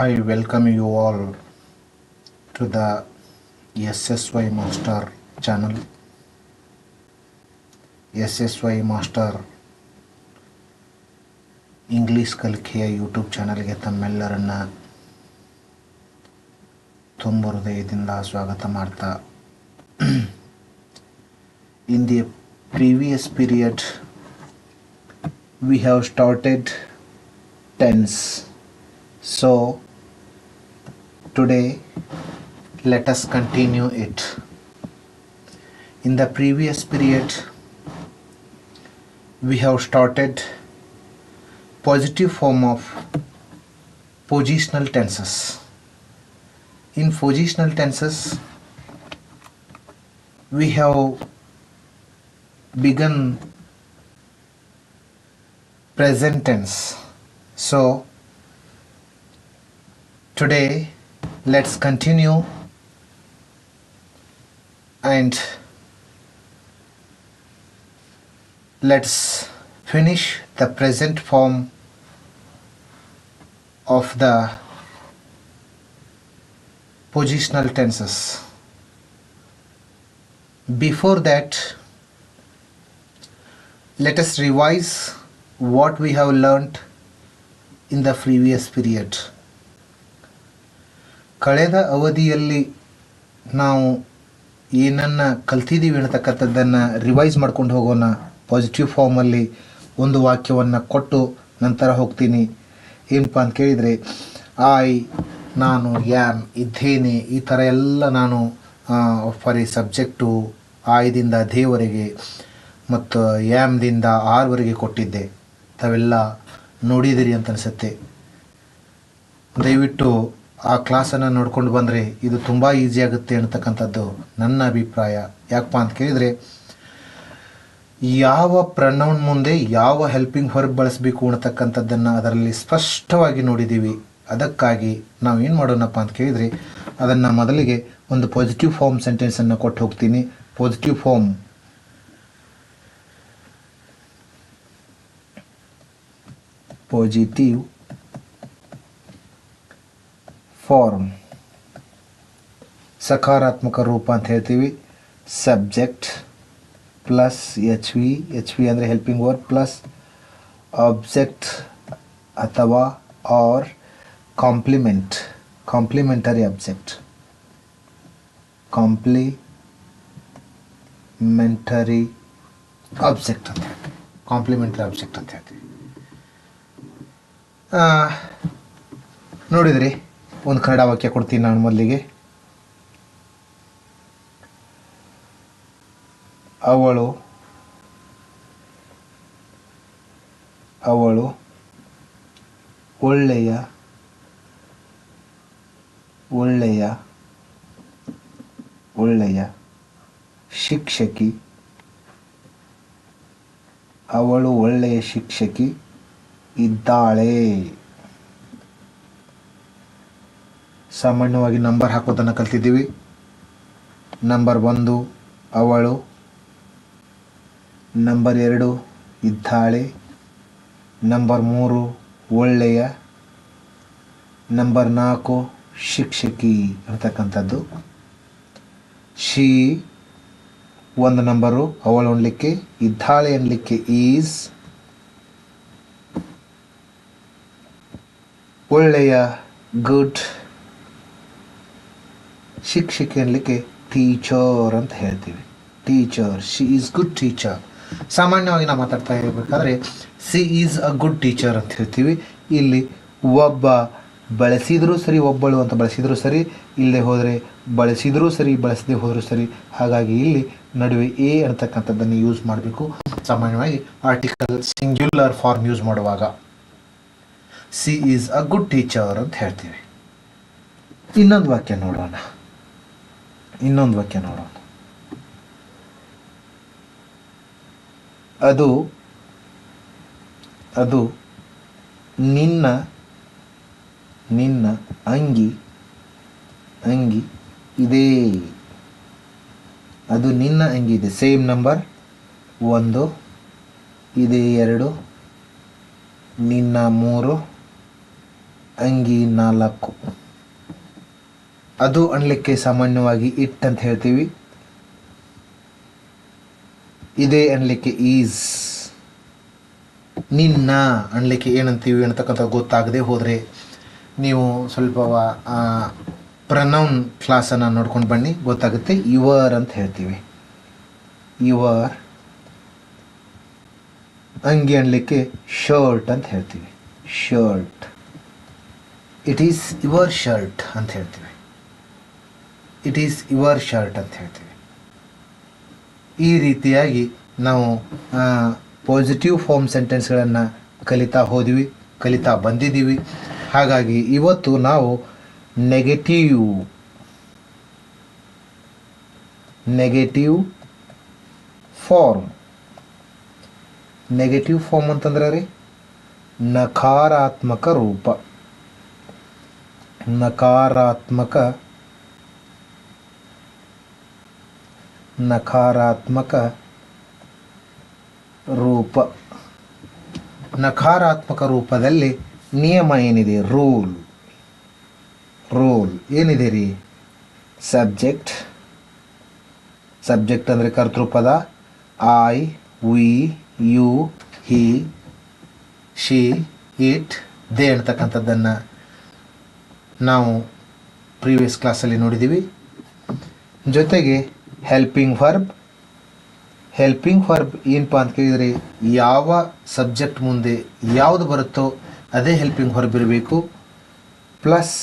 I welcome you all to the SSY Master channel. SSY Master English ಕಲಿಕೆಯ YouTube ಚಾನಲ್ಗೆ ತಮ್ಮೆಲ್ಲರನ್ನ ತುಂಬ ಹೃದಯದಿಂದ ಸ್ವಾಗತ ಮಾಡ್ತಾ in the previous period we have started tense. So today let us continue it. In the previous period we have started positive form of positional tenses. In positional tenses we have begun present tense. So today let's continue and let's finish the present form of the positional tenses. Before that, let us revise what we have learnt in the previous period. ಕಳೆದ ಅವಧಿಯಲ್ಲಿ ನಾವು ಏನನ್ನು ಕಲ್ತಿದ್ದೀವಿ ಅನ್ನತಕ್ಕಂಥದ್ದನ್ನು revise ಮಾಡ್ಕೊಂಡು ಹೋಗೋಣ. Positive ಫಾರ್ಮಲ್ಲಿ ಒಂದು ವಾಕ್ಯವನ್ನು ಕೊಟ್ಟು ನಂತರ ಹೋಗ್ತೀನಿ. ಏನಪ್ಪ ಅಂತ ಕೇಳಿದರೆ ನಾನು ಯಾಮ್ ಇದ್ದೇನೆ, ಈ ಥರ ಎಲ್ಲ ನಾನು ಫಾರ್ ಈ ಸಬ್ಜೆಕ್ಟು ಆಯ್ದಿಂದ ದೇವರೆಗೆ ಮತ್ತು ಯಾಮ್ದಿಂದ ಆರ್ವರೆಗೆ ಕೊಟ್ಟಿದ್ದೆ. ತಾವೆಲ್ಲ ನೋಡಿದಿರಿ ಅಂತ ಅನಿಸುತ್ತೆ. ದಯವಿಟ್ಟು ಆ ಕ್ಲಾಸನ್ನು ನೋಡ್ಕೊಂಡು ಬಂದರೆ ಇದು ತುಂಬ ಈಸಿ ಆಗುತ್ತೆ ಅನ್ನತಕ್ಕಂಥದ್ದು ನನ್ನ ಅಭಿಪ್ರಾಯ. ಯಾಕಪ್ಪ ಅಂತ ಕೇಳಿದರೆ ಯಾವ ಪ್ರನೌನ್ ಮುಂದೆ ಯಾವ ಹೆಲ್ಪಿಂಗ್ ವರ್ಬ್ ಬಳಸಬೇಕು ಅನ್ನತಕ್ಕಂಥದ್ದನ್ನು ಅದರಲ್ಲಿ ಸ್ಪಷ್ಟವಾಗಿ ನೋಡಿದ್ದೀವಿ. ಅದಕ್ಕಾಗಿ ನಾವು ಏನು ಮಾಡೋಣಪ್ಪ ಅಂತ ಕೇಳಿದರೆ ಅದನ್ನು ಮೊದಲಿಗೆ ಒಂದು ಪಾಸಿಟಿವ್ ಫಾರ್ಮ್ ಸೆಂಟೆನ್ಸನ್ನು ಕೊಟ್ಟು ಹೋಗ್ತೀನಿ. ಪಾಸಿಟಿವ್ ಫಾರ್ಮ್ ಸಕಾರಾತ್ಮಕ ರೂಪ ಅಂತ ಹೇಳ್ತೀವಿ. ಸಬ್ಜೆಕ್ಟ್ ಪ್ಲಸ್ ಎಚ್ ವಿ ಅಂದರೆ ಹೆಲ್ಪಿಂಗ್ ವರ್ಬ್ ಪ್ಲಸ್ ಆಬ್ಜೆಕ್ಟ್ ಅಥವಾ ಆರ್ ಕಾಂಪ್ಲಿಮೆಂಟರಿ ಆಬ್ಜೆಕ್ಟ್ ಅಂತ ಹೇಳ್ತೀವಿ. ಕಾಂಪ್ಲಿಮೆಂಟರಿ ಆಬ್ಜೆಕ್ಟ್ ಅಂತ ಹೇಳ್ತೀವಿ. ನೋಡಿದ್ರಿ, ಒಂದು ಕನ್ನಡ ವಾಕ್ಯ ಕೊಡ್ತೀನಿ ನಾನು ಮೊದಲಿಗೆ. ಅವಳು ಒಳ್ಳೆಯ ಶಿಕ್ಷಕಿ. ಅವಳು ಒಳ್ಳೆಯ ಶಿಕ್ಷಕಿ ಇದ್ದಾಳೆ. ಸಾಮಾನ್ಯವಾಗಿ ನಂಬರ್ ಹಾಕೋದನ್ನು ಕಲ್ತಿದ್ದೀವಿ. ನಂಬರ್ 1 ಅವಳು, ನಂಬರ್ 2 ಇದ್ದಾಳೆ, ನಂಬರ್ 3 ಒಳ್ಳೆಯ, ನಂಬರ್ 4 ಶಿಕ್ಷಕಿ ಅಂತಕ್ಕಂಥದ್ದು. ಶಿ ಒಂದು ನಂಬರು, ಅವಳು ಅನ್ಲಿಕ್ಕೆ, ಇದ್ದಾಳೆ ಅನ್ಲಿಕ್ಕೆ ಈಸ್, ಒಳ್ಳೆಯ ಗುಡ್, ಶಿಕ್ಷಕಿ ಅನ್ಲಿಕ್ಕೆ ಟೀಚರ್ ಅಂತ ಹೇಳ್ತೀವಿ. Teacher, she is good teacher. ಸಾಮಾನ್ಯವಾಗಿ ನಾವು ಮಾತಾಡ್ತಾ ಇರಬೇಕಾದ್ರೆ C is a good teacher ಅಂತ ಹೇಳ್ತೀವಿ. ಇಲ್ಲಿ ಒಬ್ಬ ಬಳಸಿದರೂ ಸರಿ, ಒಬ್ಬಳು ಅಂತ ಬಳಸಿದರೂ ಸರಿ, ಇಲ್ಲದೆ ಹೋದರೆ ಬಳಸಿದರೂ ಸರಿ, ಬಳಸದೆ ಹೋದರೂ ಸರಿ. ಹಾಗಾಗಿ ಇಲ್ಲಿ ನಡುವೆ ಎ ಅಂತಕ್ಕಂಥದ್ದನ್ನು ಯೂಸ್ ಮಾಡಬೇಕು. ಸಾಮಾನ್ಯವಾಗಿ ಆರ್ಟಿಕಲ್ ಸಿಂಗ್ಯುಲರ್ ಫಾರ್ಮ್ ಯೂಸ್ ಮಾಡುವಾಗ C is a good teacher ಅಂತ ಹೇಳ್ತೀವಿ. ಇನ್ನೊಂದು ವಾಕ್ಯ ನೋಡೋಣ. ಅದು ನಿನ್ನ ಅಂಗಿ ಇದೆ. ಅದು ನಿನ್ನ ಅಂಗಿ ಇದೆ. ಸೇಮ್ ನಂಬರ್ 1 ಇದೆ 2 ನಿನ್ನ 3 ಅಂಗಿ 4. ಅದು ಅನ್ಲಿಕ್ಕೆ ಸಾಮಾನ್ಯವಾಗಿ ಇಟ್ ಅಂತ ಹೇಳ್ತೀವಿ. ಇದೇ ಅನ್ಲಿಕ್ಕೆ ಈಸ್. ನಿನ್ನ ಅನ್ಲಿಕ್ಕೆ ಏನಂತೀವಿ ಅಂತಕ್ಕಂಥ ಗೊತ್ತಾಗದೆ ಹೋದರೆ ನೀವು ಸ್ವಲ್ಪ ಪ್ರನೌನ್ ಕ್ಲಾಸನ್ನು ನೋಡ್ಕೊಂಡು ಬನ್ನಿ, ಗೊತ್ತಾಗುತ್ತೆ. ಯುವರ್ ಅಂತ ಹೇಳ್ತೀವಿ. ಯುವರ್. ಅಂಗಿ ಅನ್ಲಿಕ್ಕೆ ಶರ್ಟ್ ಅಂತ ಹೇಳ್ತೀವಿ. Shirt. It is your shirt ಅಂತ ಹೇಳ್ತೀವಿ. ಇಟ್ ಈಸ್ ಯುವರ್ ಶರ್ಟ್ ಅಂತ ಹೇಳ್ತೀವಿ. ಈ ರೀತಿಯಾಗಿ ನಾವು ಪಾಸಿಟಿವ್ ಫಾರ್ಮ್ ಸೆಂಟೆನ್ಸ್ಗಳನ್ನು ಕಲಿತಾ ಬಂದಿದ್ದೀವಿ. ಹಾಗಾಗಿ ಇವತ್ತು ನಾವು ನೆಗೆಟಿವ್ ಫಾರ್ಮ್ ಅಂತಂದ್ರೆ ರೀ ನಕಾರಾತ್ಮಕ ರೂಪ. ನಕಾರಾತ್ಮಕ ರೂಪದಲ್ಲಿ ನಿಯಮ ಏನಿದೆ? ರೂಲ್ ಏನಿದೆ ರೀ? ಸಬ್ಜೆಕ್ಟ್ ಅಂದರೆ ಕರ್ತೃಪದ. I, we, you, he, she, it, they ಅಂತಕ್ಕಂಥದ್ದನ್ನು ನಾವು ಪ್ರೀವಿಯಸ್ ಕ್ಲಾಸಲ್ಲಿ ನೋಡಿದ್ದೀವಿ. ಜೊತೆಗೆ ಹೆಲ್ಪಿಂಗ್ ವರ್ಬ್ ಏನಪ್ಪ ಅಂತ ಕೇಳಿದರೆ ಯಾವ ಸಬ್ಜೆಕ್ಟ್ ಮುಂದೆ ಯಾವುದು ಬರುತ್ತೋ ಅದೇ ಹೆಲ್ಪಿಂಗ್ ವರ್ಬ್ ಇರಬೇಕು. ಪ್ಲಸ್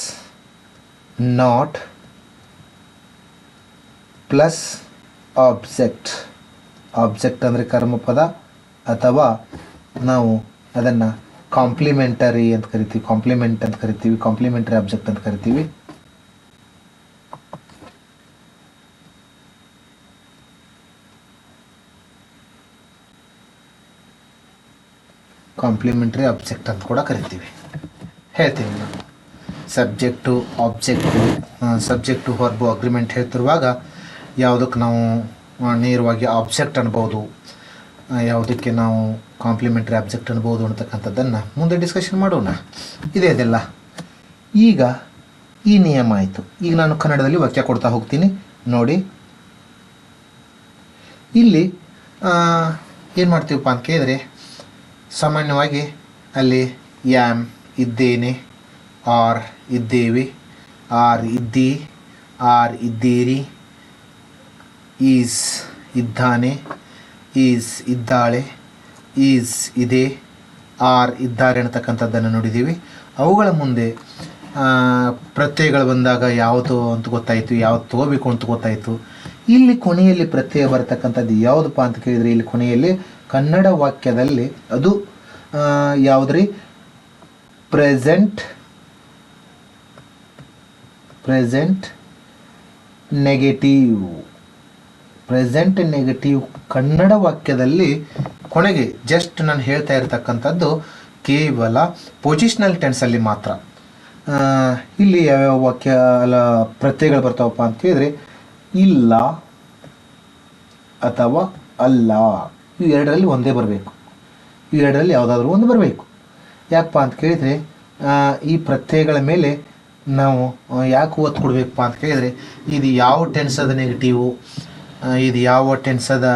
ನಾಟ್ ಪ್ಲಸ್ ಆಬ್ಜೆಕ್ಟ್ ಅಂದರೆ ಕರ್ಮಪದ, ಅಥವಾ ನಾವು ಅದನ್ನು ಕಾಂಪ್ಲಿಮೆಂಟರಿ ಅಂತ ಕರಿತೀವಿ. ಕಾಂಪ್ಲಿಮೆಂಟರಿ ಆಬ್ಜೆಕ್ಟ್ ಅಂತ ಕರಿತೀವಿ. ಕಾಂಪ್ಲಿಮೆಂಟರಿ ಆಬ್ಜೆಕ್ಟ್ ಅಂತ ಕೂಡ ಕರಿತೀವಿ. ಹೇಳ್ತೀವಿ ನಾವು ಸಬ್ಜೆಕ್ಟು ವರ್ಬು ಅಗ್ರಿಮೆಂಟ್ ಹೇಳ್ತಿರುವಾಗ ಯಾವುದಕ್ಕೆ ನಾವು ನೇರವಾಗಿ ಆಬ್ಜೆಕ್ಟ್ ಅನ್ಬೋದು, ಯಾವುದಕ್ಕೆ ನಾವು ಕಾಂಪ್ಲಿಮೆಂಟರಿ ಆಬ್ಜೆಕ್ಟ್ ಅನ್ಬೋದು ಅಂತಕ್ಕಂಥದ್ದನ್ನು ಮುಂದೆ ಡಿಸ್ಕಷನ್ ಮಾಡೋಣ. ಇದೆಲ್ಲ ಈಗ ಈ ನಿಯಮ ಆಯಿತು. ಈಗ ನಾನು ಕನ್ನಡದಲ್ಲಿ ವಾಕ್ಯ ಕೊಡ್ತಾ ಹೋಗ್ತೀನಿ ನೋಡಿ. ಇಲ್ಲಿ ಏನು ಮಾಡ್ತೀವಪ್ಪ ಅಂತ ಕೇಳಿದರೆ, ಸಾಮಾನ್ಯವಾಗಿ ಅಲ್ಲಿ ಯಾಮ್ ಇದ್ದೇನೆ, ಆರ್ ಇದ್ದೇವೆ, ಆರ್ ಇದ್ದಿ, ಆರ್ ಇದ್ದೀರಿ, ಈಸ್ ಇದ್ದಾನೆ, ಈಸ್ ಇದ್ದಾಳೆ, ಈಸ್ ಇದೆ, ಆರ್ ಇದ್ದಾರೆ ಅಂತಕ್ಕಂಥದ್ದನ್ನು ನೋಡಿದ್ದೀವಿ. ಅವುಗಳ ಮುಂದೆ ಪ್ರತ್ಯಯಗಳು ಬಂದಾಗ ಯಾವುದು ಅಂತ ಗೊತ್ತಾಯಿತು, ಯಾವುದು ತಗೋಬೇಕು ಅಂತ ಗೊತ್ತಾಯಿತು. ಇಲ್ಲಿ ಕೊನೆಯಲ್ಲಿ ಪ್ರತ್ಯಯ ಬರತಕ್ಕಂಥದ್ದು ಯಾವುದಪ್ಪ ಅಂತ ಕೇಳಿದರೆ, ಇಲ್ಲಿ ಕೊನೆಯಲ್ಲಿ ಕನ್ನಡ ವಾಕ್ಯದಲ್ಲಿ ಅದು ಯಾವುದ್ರಿ? ಪ್ರೆಸೆಂಟ್ ನೆಗೆಟಿವ್ ಕನ್ನಡ ವಾಕ್ಯದಲ್ಲಿ ಕೊನೆಗೆ ಜಸ್ಟ್ ನಾನು ಹೇಳ್ತಾ ಇರತಕ್ಕಂಥದ್ದು ಕೇವಲ ಪೊಸಿಷನಲ್ ಟೆನ್ಸಲ್ಲಿ ಮಾತ್ರ. ಇಲ್ಲಿ ಯಾವ್ಯಾವ ವಾಕ್ಯ ಪ್ರತ್ಯಯಗಳು ಬರ್ತಾವಪ್ಪ ಅಂತ ಕೇಳಿದರೆ, ಇಲ್ಲ ಅಥವಾ ಅಲ್ಲ, ಇವು ಎರಡರಲ್ಲಿ ಒಂದೇ ಬರಬೇಕು. ಇವೆರಡರಲ್ಲಿ ಯಾವುದಾದ್ರೂ ಒಂದು ಬರಬೇಕು. ಯಾಕಪ್ಪ ಅಂತ ಕೇಳಿದರೆ, ಈ ಪ್ರತ್ಯಯಗಳ ಮೇಲೆ ನಾವು ಯಾಕೆ ಒತ್ತು ಕೊಡಬೇಕಪ್ಪ ಅಂತ ಕೇಳಿದರೆ, ಇದು ಯಾವ ಟೆನ್ಸದ ನೆಗೆಟಿವು, ಇದು ಯಾವ ಟೆನ್ಸದ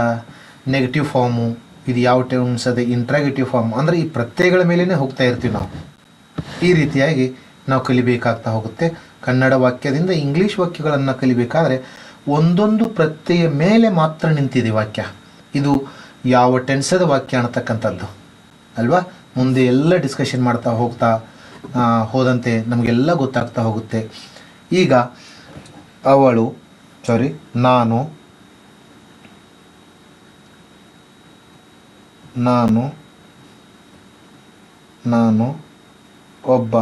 ನೆಗೆಟಿವ್ ಫಾರ್ಮು, ಇದು ಯಾವ ಟೆನ್ಸದ ಇಂಟ್ರಾಗೇಟಿವ್ ಫಾರ್ಮ್, ಅಂದರೆ ಈ ಪ್ರತ್ಯಯಗಳ ಮೇಲೇ ಹೋಗ್ತಾ ಇರ್ತೀವಿ ನಾವು. ಈ ರೀತಿಯಾಗಿ ನಾವು ಕಲಿಬೇಕಾಗ್ತಾ ಹೋಗುತ್ತೆ. ಕನ್ನಡ ವಾಕ್ಯದಿಂದ ಇಂಗ್ಲೀಷ್ ವಾಕ್ಯಗಳನ್ನು ಕಲಿಬೇಕಾದ್ರೆ ಒಂದೊಂದು ಪ್ರತ್ಯಯ ಮೇಲೆ ಮಾತ್ರ ನಿಂತಿದೆ ವಾಕ್ಯ. ಇದು ಯಾವ ಟೆನ್ಸದ ವಾಕ್ಯ ಅನ್ನತಕ್ಕಂಥದ್ದು ಅಲ್ವಾ. ಮುಂದೆ ಎಲ್ಲ ಡಿಸ್ಕಷನ್ ಮಾಡ್ತಾ ಹೋದಂತೆ ನಮಗೆಲ್ಲ ಗೊತ್ತಾಗ್ತಾ ಹೋಗುತ್ತೆ. ಈಗ ನಾನು ಒಬ್ಬ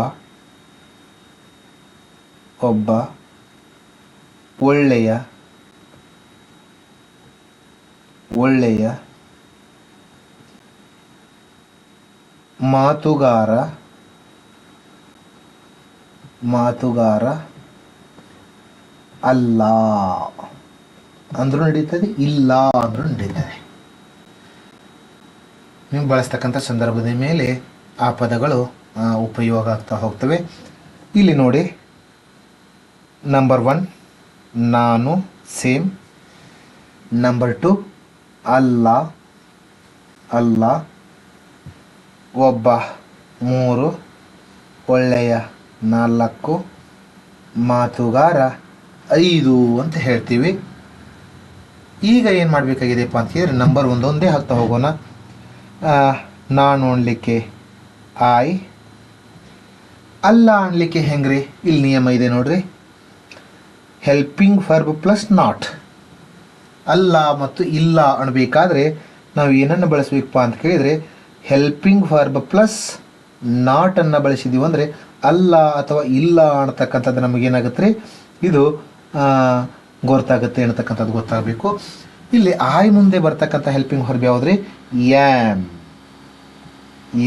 ಒಳ್ಳೆಯ ಮಾತುಗಾರ ಅಲ್ಲ ಅಂದ್ರೂ ನಡೀತದೆ, ಇಲ್ಲ ಅಂದ್ರೂ ನಡೀತದೆ. ನೀವು ಬಳಸ್ತಕ್ಕಂಥ ಸಂದರ್ಭದ ಮೇಲೆ ಆ ಪದಗಳು ಉಪಯೋಗ ಆಗ್ತಾ ಹೋಗ್ತವೆ. ಇಲ್ಲಿ ನೋಡಿ, ನಂಬರ್ 1 ನಾನು, ಸೇಮ್. ನಂಬರ್ 2 ಅಲ್ಲ, ಅಲ್ಲ. ಒಬ್ಬ, 3. ಒಳ್ಳೆಯ, 4. ಮಾತುಗಾರ, 5 ಅಂತ ಹೇಳ್ತೀವಿ. ಈಗ ಏನು ಮಾಡಬೇಕಾಗಿದೆಪ್ಪ ಅಂತ ಹೇಳಿದ್ರೆ ನಂಬರ್ ಒಂದೊಂದೇ ಹಾಕ್ತಾ ಹೋಗೋಣ. ನಾನು ಅನ್ಲಿಕ್ಕೆ ಐ, ಅಲ್ಲ ಅನ್ಲಿಕ್ಕೆ ಹೆಂಗ್ರಿ? ಇಲ್ಲಿ ನಿಯಮ ಇದೆ ನೋಡ್ರಿ, ಹೆಲ್ಪಿಂಗ್ ವರ್ಬ್ ಪ್ಲಸ್ ನಾಟ್. ಅಲ್ಲ ಮತ್ತು ಇಲ್ಲ ಅನ್ಬೇಕಾದ್ರೆ ನಾವು ಏನನ್ನು ಬಳಸಬೇಕಪ್ಪ ಅಂತ ಕೇಳಿದರೆ ಹೆಲ್ಪಿಂಗ್ ವರ್ಬ್ ಪ್ಲಸ್ ನಾಟನ್ನು ಬಳಸಿದ್ದೀವಿ ಅಂದರೆ ಅಲ್ಲ ಅಥವಾ ಇಲ್ಲ ಅನ್ನತಕ್ಕಂಥದ್ದು ನಮಗೇನಾಗುತ್ತೆ ರೀ, ಇದು ಗೊತ್ತಾಗುತ್ತೆ ಅನ್ನತಕ್ಕಂಥದ್ದು ಗೊತ್ತಾಗಬೇಕು. ಇಲ್ಲಿ ಆಯ್ ಮುಂದೆ ಬರ್ತಕ್ಕಂಥ ಹೆಲ್ಪಿಂಗ್ ವರ್ಬ್ ಯಾವುದ್ರಿ? ಯಾಮ್.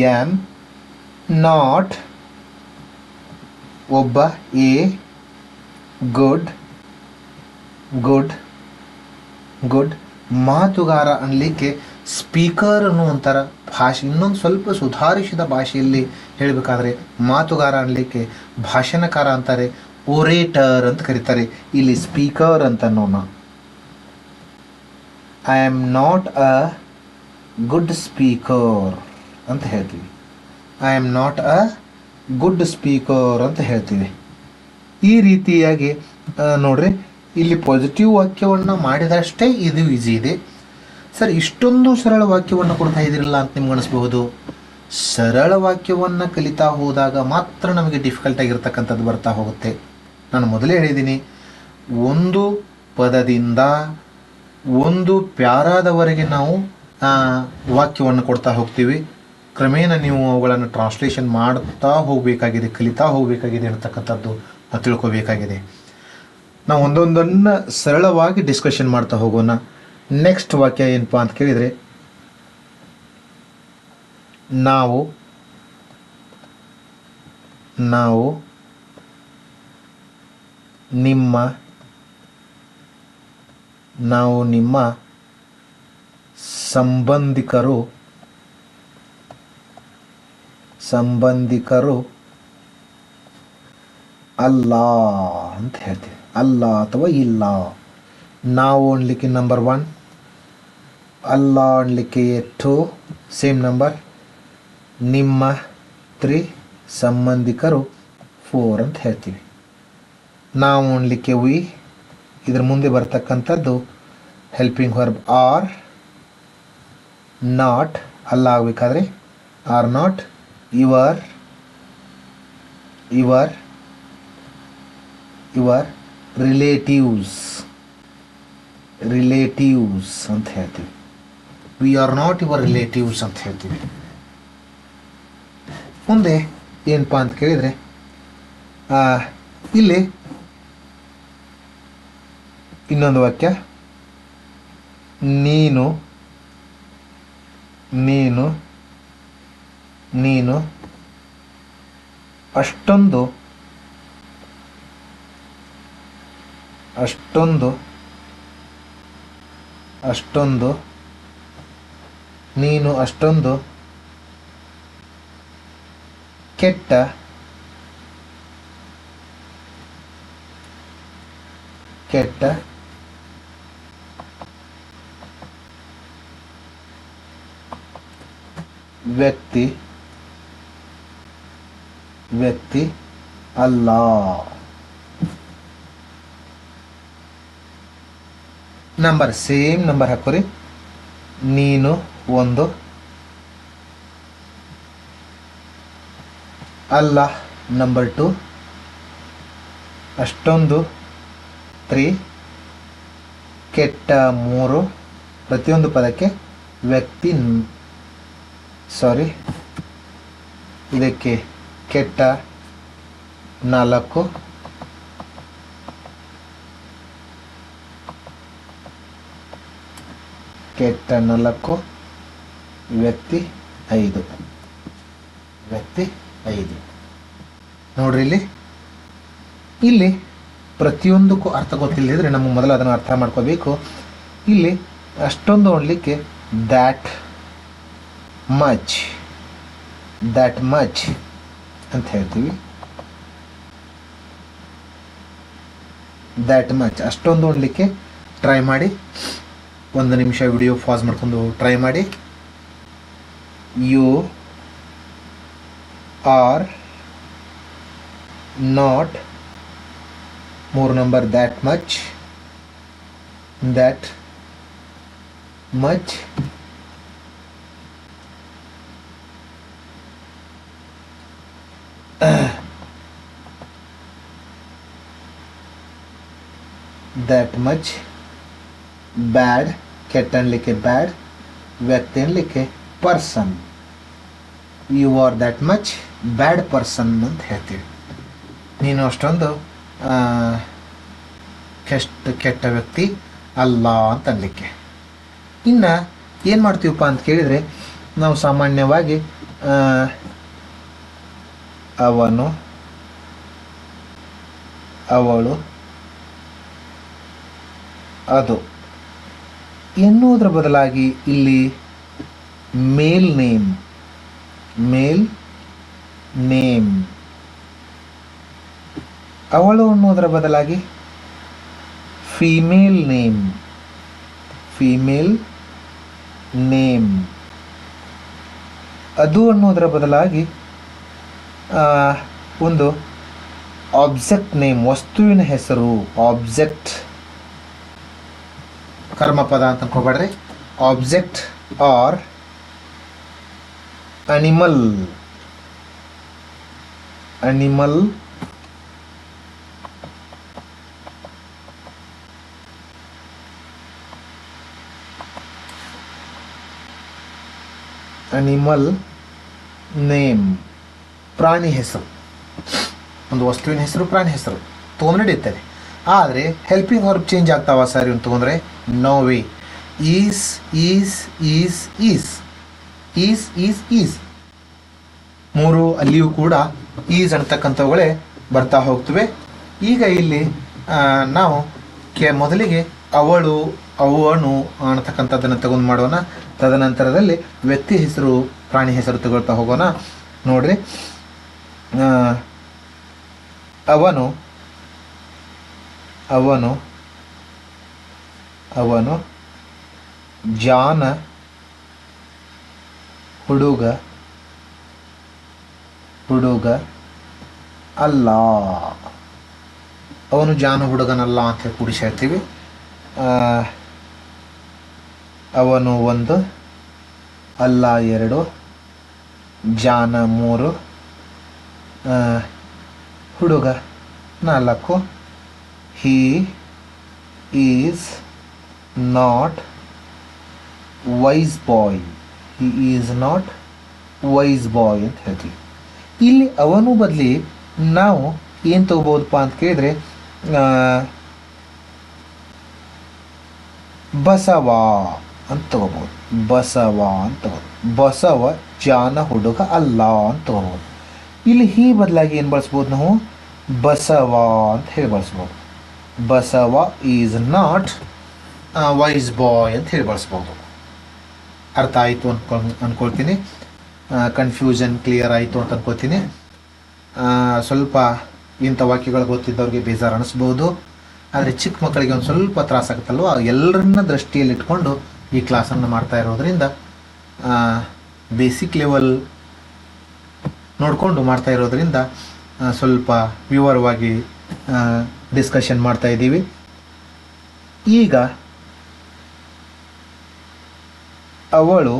ಯಾಮ್. ನಾಟ್, ಒಬ್ಬ, ಎ. Good, good, good. ಮಾತುಗಾರ ಅನ್ನಲಿಕ್ಕೆ ಸ್ಪೀಕರ್ ಅನ್ನೋ ಒಂಥರ ಭಾಷೆ, ಇನ್ನೊಂದು ಸ್ವಲ್ಪ ಸುಧಾರಿಸಿದ ಭಾಷೆಯಲ್ಲಿ ಹೇಳಬೇಕಾದ್ರೆ ಮಾತುಗಾರ ಅನ್ನಲಿಕ್ಕೆ ಭಾಷಣಕಾರ ಅಂತಾರೆ, ಓರೇಟರ್ ಅಂತ ಕರೀತಾರೆ. ಇಲ್ಲಿ ಸ್ಪೀಕರ್ ಅಂತ ಅನ್ನೋಣ. I am not a good speaker ಅಂತ ಹೇಳ್ತೀವಿ. I am not a good speaker ಅಂತ ಹೇಳ್ತೀವಿ. ಈ ರೀತಿಯಾಗಿ ನೋಡ್ರಿ, ಇಲ್ಲಿ ಪಾಸಿಟಿವ್ ವಾಕ್ಯವನ್ನು ಮಾಡಿದಷ್ಟೇ ಇದು ಈಸಿ ಇದೆ. ಸರ್, ಇಷ್ಟೊಂದು ಸರಳ ವಾಕ್ಯವನ್ನು ಕೊಡ್ತಾ ಇದ್ದೀರಲ್ಲ ಅಂತ ನಿಮ್ಗೆ ಅನಿಸ್ಬಹುದು. ಸರಳ ವಾಕ್ಯವನ್ನು ಕಲಿತಾ ಹೋದಾಗ ಮಾತ್ರ ನಮಗೆ ಡಿಫಿಕಲ್ಟ್ ಆಗಿರ್ತಕ್ಕಂಥದ್ದು ಬರ್ತಾ ಹೋಗುತ್ತೆ. ನಾನು ಮೊದಲೇ ಹೇಳಿದ್ದೀನಿ, ಒಂದು ಪದದಿಂದ ಒಂದು ಪ್ಯಾರಾದವರೆಗೆ ನಾವು ವಾಕ್ಯವನ್ನು ಕೊಡ್ತಾ ಹೋಗ್ತೀವಿ. ಕ್ರಮೇಣ ನೀವು ಅವುಗಳನ್ನು ಟ್ರಾನ್ಸ್ಲೇಷನ್ ಮಾಡ್ತಾ ಹೋಗಬೇಕಾಗಿದೆ, ಕಲಿತಾ ಹೋಗಬೇಕಾಗಿದೆ ಅಂತಕ್ಕಂಥದ್ದು ತಿಳ್ಕೊಬೇಕಾಗಿದೆ. ನಾವು ಒಂದೊಂದನ್ನು ಸರಳವಾಗಿ ಡಿಸ್ಕಷನ್ ಮಾಡ್ತಾ ಹೋಗೋಣ. ನೆಕ್ಸ್ಟ್ ವಾಕ್ಯ ಏನಪ್ಪ ಅಂತ ಕೇಳಿದರೆ, ನಾವು ನಿಮ್ಮ ಸಂಬಂಧಿಕರು ಅಲ್ಲ ಅಂತ ಹೇಳ್ತೀವಿ. ಅಲ್ಲ ಅಥವಾ ಇಲ್ಲ. ನಾವು ಅನ್ಲಿಕ್ಕೆ ನಂಬರ್ 1, ಅಲ್ಲ ಅನ್ಲಿಕ್ಕೆ 2, ಸೇಮ್ ನಂಬರ್. ನಿಮ್ಮ 3, ಸಂಬಂಧಿಕರು 4 ಅಂತ ಹೇಳ್ತೀವಿ. ನಾವು ಅನ್ಲಿಕ್ಕೆ ವಿ, ಇದ್ರ ಮುಂದೆ ಬರ್ತಕ್ಕಂಥದ್ದು ಹೆಲ್ಪಿಂಗ್ ವರ್ಬ್ ಆರ್. ನಾಟ್, ಅಲ್ಲ ಆಗಬೇಕಾದ್ರೆ ಆರ್ ನಾಟ್. ಯುವರ್ ರಿಲೇಟಿವ್ಸ್ ಅಂತ ಹೇಳ್ತೀವಿ. We are not your relatives ಅಂತ ಹೇಳ್ತೀವಿ. ಮುಂದೆ ಏನಪ್ಪ ಅಂತ ಕೇಳಿದರೆ, ಇಲ್ಲಿ ಇನ್ನೊಂದು ವಾಕ್ಯ, ನೀನು ಅಷ್ಟೊಂದು ನೀನು ಅಷ್ಟೊಂದು ಕೆಟ್ಟ ವ್ಯಕ್ತಿ ಅಲ್ಲ. ನಂಬರ್, ಸೇಮ್ ನಂಬರ್ ಹಾಕೋರಿ. ನೀನು 1, ಅಲ್ಲ ನಂಬರ್ 2, ಅಷ್ಟೊಂದು 3, ಕೆಟ್ಟ 3. ಪ್ರತಿಯೊಂದು ಪದಕ್ಕೆ ವ್ಯಕ್ತಿ, ಇದಕ್ಕೆ ಕೆಟ್ಟ 4, ವ್ಯಕ್ತಿ 5. ನೋಡ್ರಿ, ಇಲ್ಲಿ ಪ್ರತಿಯೊಂದಕ್ಕೂ ಅರ್ಥ ಗೊತ್ತಿಲ್ಲದಿದ್ರೆ ನಮ್ಮ ಮೊದಲು ಅದನ್ನು ಅರ್ಥ ಮಾಡ್ಕೋಬೇಕು. ಇಲ್ಲಿ ಅಷ್ಟೊಂದು ಅನ್ಲಿಕ್ಕೆ ದ್ಯಾಟ್ ಮಚ್. ಅಂತ ಹೇಳ್ತೀವಿ. ದ್ಯಾಟ್ ಮಚ್ ಅಷ್ಟೊಂದು ಓದಲಿಕ್ಕೆ ಟ್ರೈ ಮಾಡಿ. 1 ನಿಮಿಷ ವಿಡಿಯೋ ಪಾಸ್ ಮಾಡ್ಕೊಂಡು ಟ್ರೈ ಮಾಡಿ. You are not 3 number that much bad, ಕೆಟ್ಟ ಅನ್ಲಿಕ್ಕೆ ಬ್ಯಾಡ್, ವ್ಯಕ್ತಿ ಅನ್ಲಿಕ್ಕೆ person. You are that much bad person ಅಂತ ಹೇಳ್ತೀವಿ. ನೀನು ಅಷ್ಟೊಂದು ಕೆಟ್ಟ ವ್ಯಕ್ತಿ ಅಲ್ಲ ಅಂತ ಅನ್ಲಿಕ್ಕೆ. ಇನ್ನು ಏನು ಮಾಡ್ತೀವಪ್ಪ ಅಂತ ಕೇಳಿದರೆ, ನಾವು ಸಾಮಾನ್ಯವಾಗಿ ಅವನು, ಅವಳು, ಅದು ಎನ್ನುವುದರ ಬದಲಾಗಿ ಇಲ್ಲಿ ಮೇಲ್ ನೇಮ್, ಅವಳು ಅನ್ನೋದರ ಬದಲಾಗಿ ಫೀಮೇಲ್ ನೇಮ್, ಅದು ಅನ್ನೋದರ ಬದಲಾಗಿ ಒಂದು ಆಬ್ಜೆಕ್ಟ್ ನೇಮ್, ವಸ್ತುವಿನ ಹೆಸರು. ಆಬ್ಜೆಕ್ಟ್ ಕರ್ಮಪದ ಅಂತ ಅನ್ಕೋಬೇಡ್ರಿ. ಆಬ್ಜೆಕ್ಟ್ ಆರ್ ಅನಿಮಲ್, ನೇಮ್, ಪ್ರಾಣಿ ಹೆಸರು. ಒಂದು ವಸ್ತುವಿನ ಹೆಸರು, ಪ್ರಾಣಿ ಹೆಸರು ತೊಗೊಂಡು ನಡೆಯುತ್ತದೆ. ಆದರೆ ಹೆಲ್ಪಿಂಗ್ ವರ್ಬ್ ಚೇಂಜ್ ಆಗ್ತಾವ ಸರ್ ಇವ್ನು ತೊಗೊಂಡ್ರೆ? No way. ಈಸ್ 3 ಅಲ್ಲಿಯೂ ಕೂಡ ಈಸ್ ಅಂತಕ್ಕಂಥವುಗಳೇ ಬರ್ತಾ ಹೋಗ್ತವೆ. ಈಗ ಇಲ್ಲಿ ನಾವು ಮೊದಲಿಗೆ ಅವಳು, ಅವನು ಅನ್ನತಕ್ಕಂಥದ್ದನ್ನು ತಗೊಂಡು ಮಾಡೋಣ. ತದನಂತರದಲ್ಲಿ ವ್ಯಕ್ತಿ ಹೆಸರು, ಪ್ರಾಣಿ ಹೆಸರು ತಗೊಳ್ತಾ ಹೋಗೋಣ. ನೋಡ್ರಿ, ಅವನು ಜಾನ ಹುಡುಗ ಅಲ್ಲ. ಅವನು ಜಾನ ಹುಡುಗನಲ್ಲ ಅಂತ ಹೇಳಿ ಕೂಡಿಸಿ ಹೇಳ್ತೀವಿ. ಅವನು 1, ಅಲ್ಲ 2, ಜಾನ 3, ಹುಡುಗ 4. He is not wise boy ಅಂತ ಹೇಳ್ತೀವಿ. ಇಲ್ಲಿ ಅವನು ಬದಲಿ ನಾವು ಏನು ತಗೋಬೋದಪ್ಪ ಅಂತ ಕೇಳಿದರೆ, ಬಸವ ಅಂತ ತಗೋಬೋದು. ಬಸವ ಜಾನ ಹುಡುಗ ಅಲ್ಲ ಅಂತ ತಗೋಬೋದು. ಇಲ್ಲಿ ಹೀ ಬದಲಾಗಿ ಏನು ಬಳಸ್ಬೋದು ನಾವು? ಬಸವ ಅಂತ ಹೇಳಿ ಬಳಸ್ಬೋದು. ಬಸವ ಈಸ್ ನಾಟ್ ವೈಸ್ ಬಾಯ್ ಅಂತ ಹೇಳಿ ಬಳಸ್ಬೋದು. ಅರ್ಥ ಆಯಿತು ಅಂದ್ಕೊಳ್ತೀನಿ. ಕನ್ಫ್ಯೂಷನ್ ಕ್ಲಿಯರ್ ಆಯಿತು ಅಂತ ಅಂದ್ಕೊಳ್ತೀನಿ. ಸ್ವಲ್ಪ ಇಂಥ ವಾಕ್ಯಗಳು ಗೊತ್ತಿದ್ದವ್ರಿಗೆ ಬೇಜಾರು ಅನ್ನಿಸ್ಬೋದು. ಆದರೆ ಚಿಕ್ಕ ಮಕ್ಕಳಿಗೆ ಒಂದು ಸ್ವಲ್ಪ ತ್ರಾಸಾಗುತ್ತಲ್ವ, ಎಲ್ಲರನ್ನ ದೃಷ್ಟಿಯಲ್ಲಿಟ್ಕೊಂಡು ಈ ಕ್ಲಾಸನ್ನು ಮಾಡ್ತಾ ಇರೋದ್ರಿಂದ, ಬೇಸಿಕ್ ಲೆವೆಲ್ ನೋಡಿಕೊಂಡು ಮಾಡ್ತಾ ಇರೋದ್ರಿಂದ ಸ್ವಲ್ಪ ವಿವರವಾಗಿ ಡಿಸ್ಕಷನ್ ಮಾಡ್ತಾ ಇದ್ದೀವಿ. ಈಗ ಅವಳು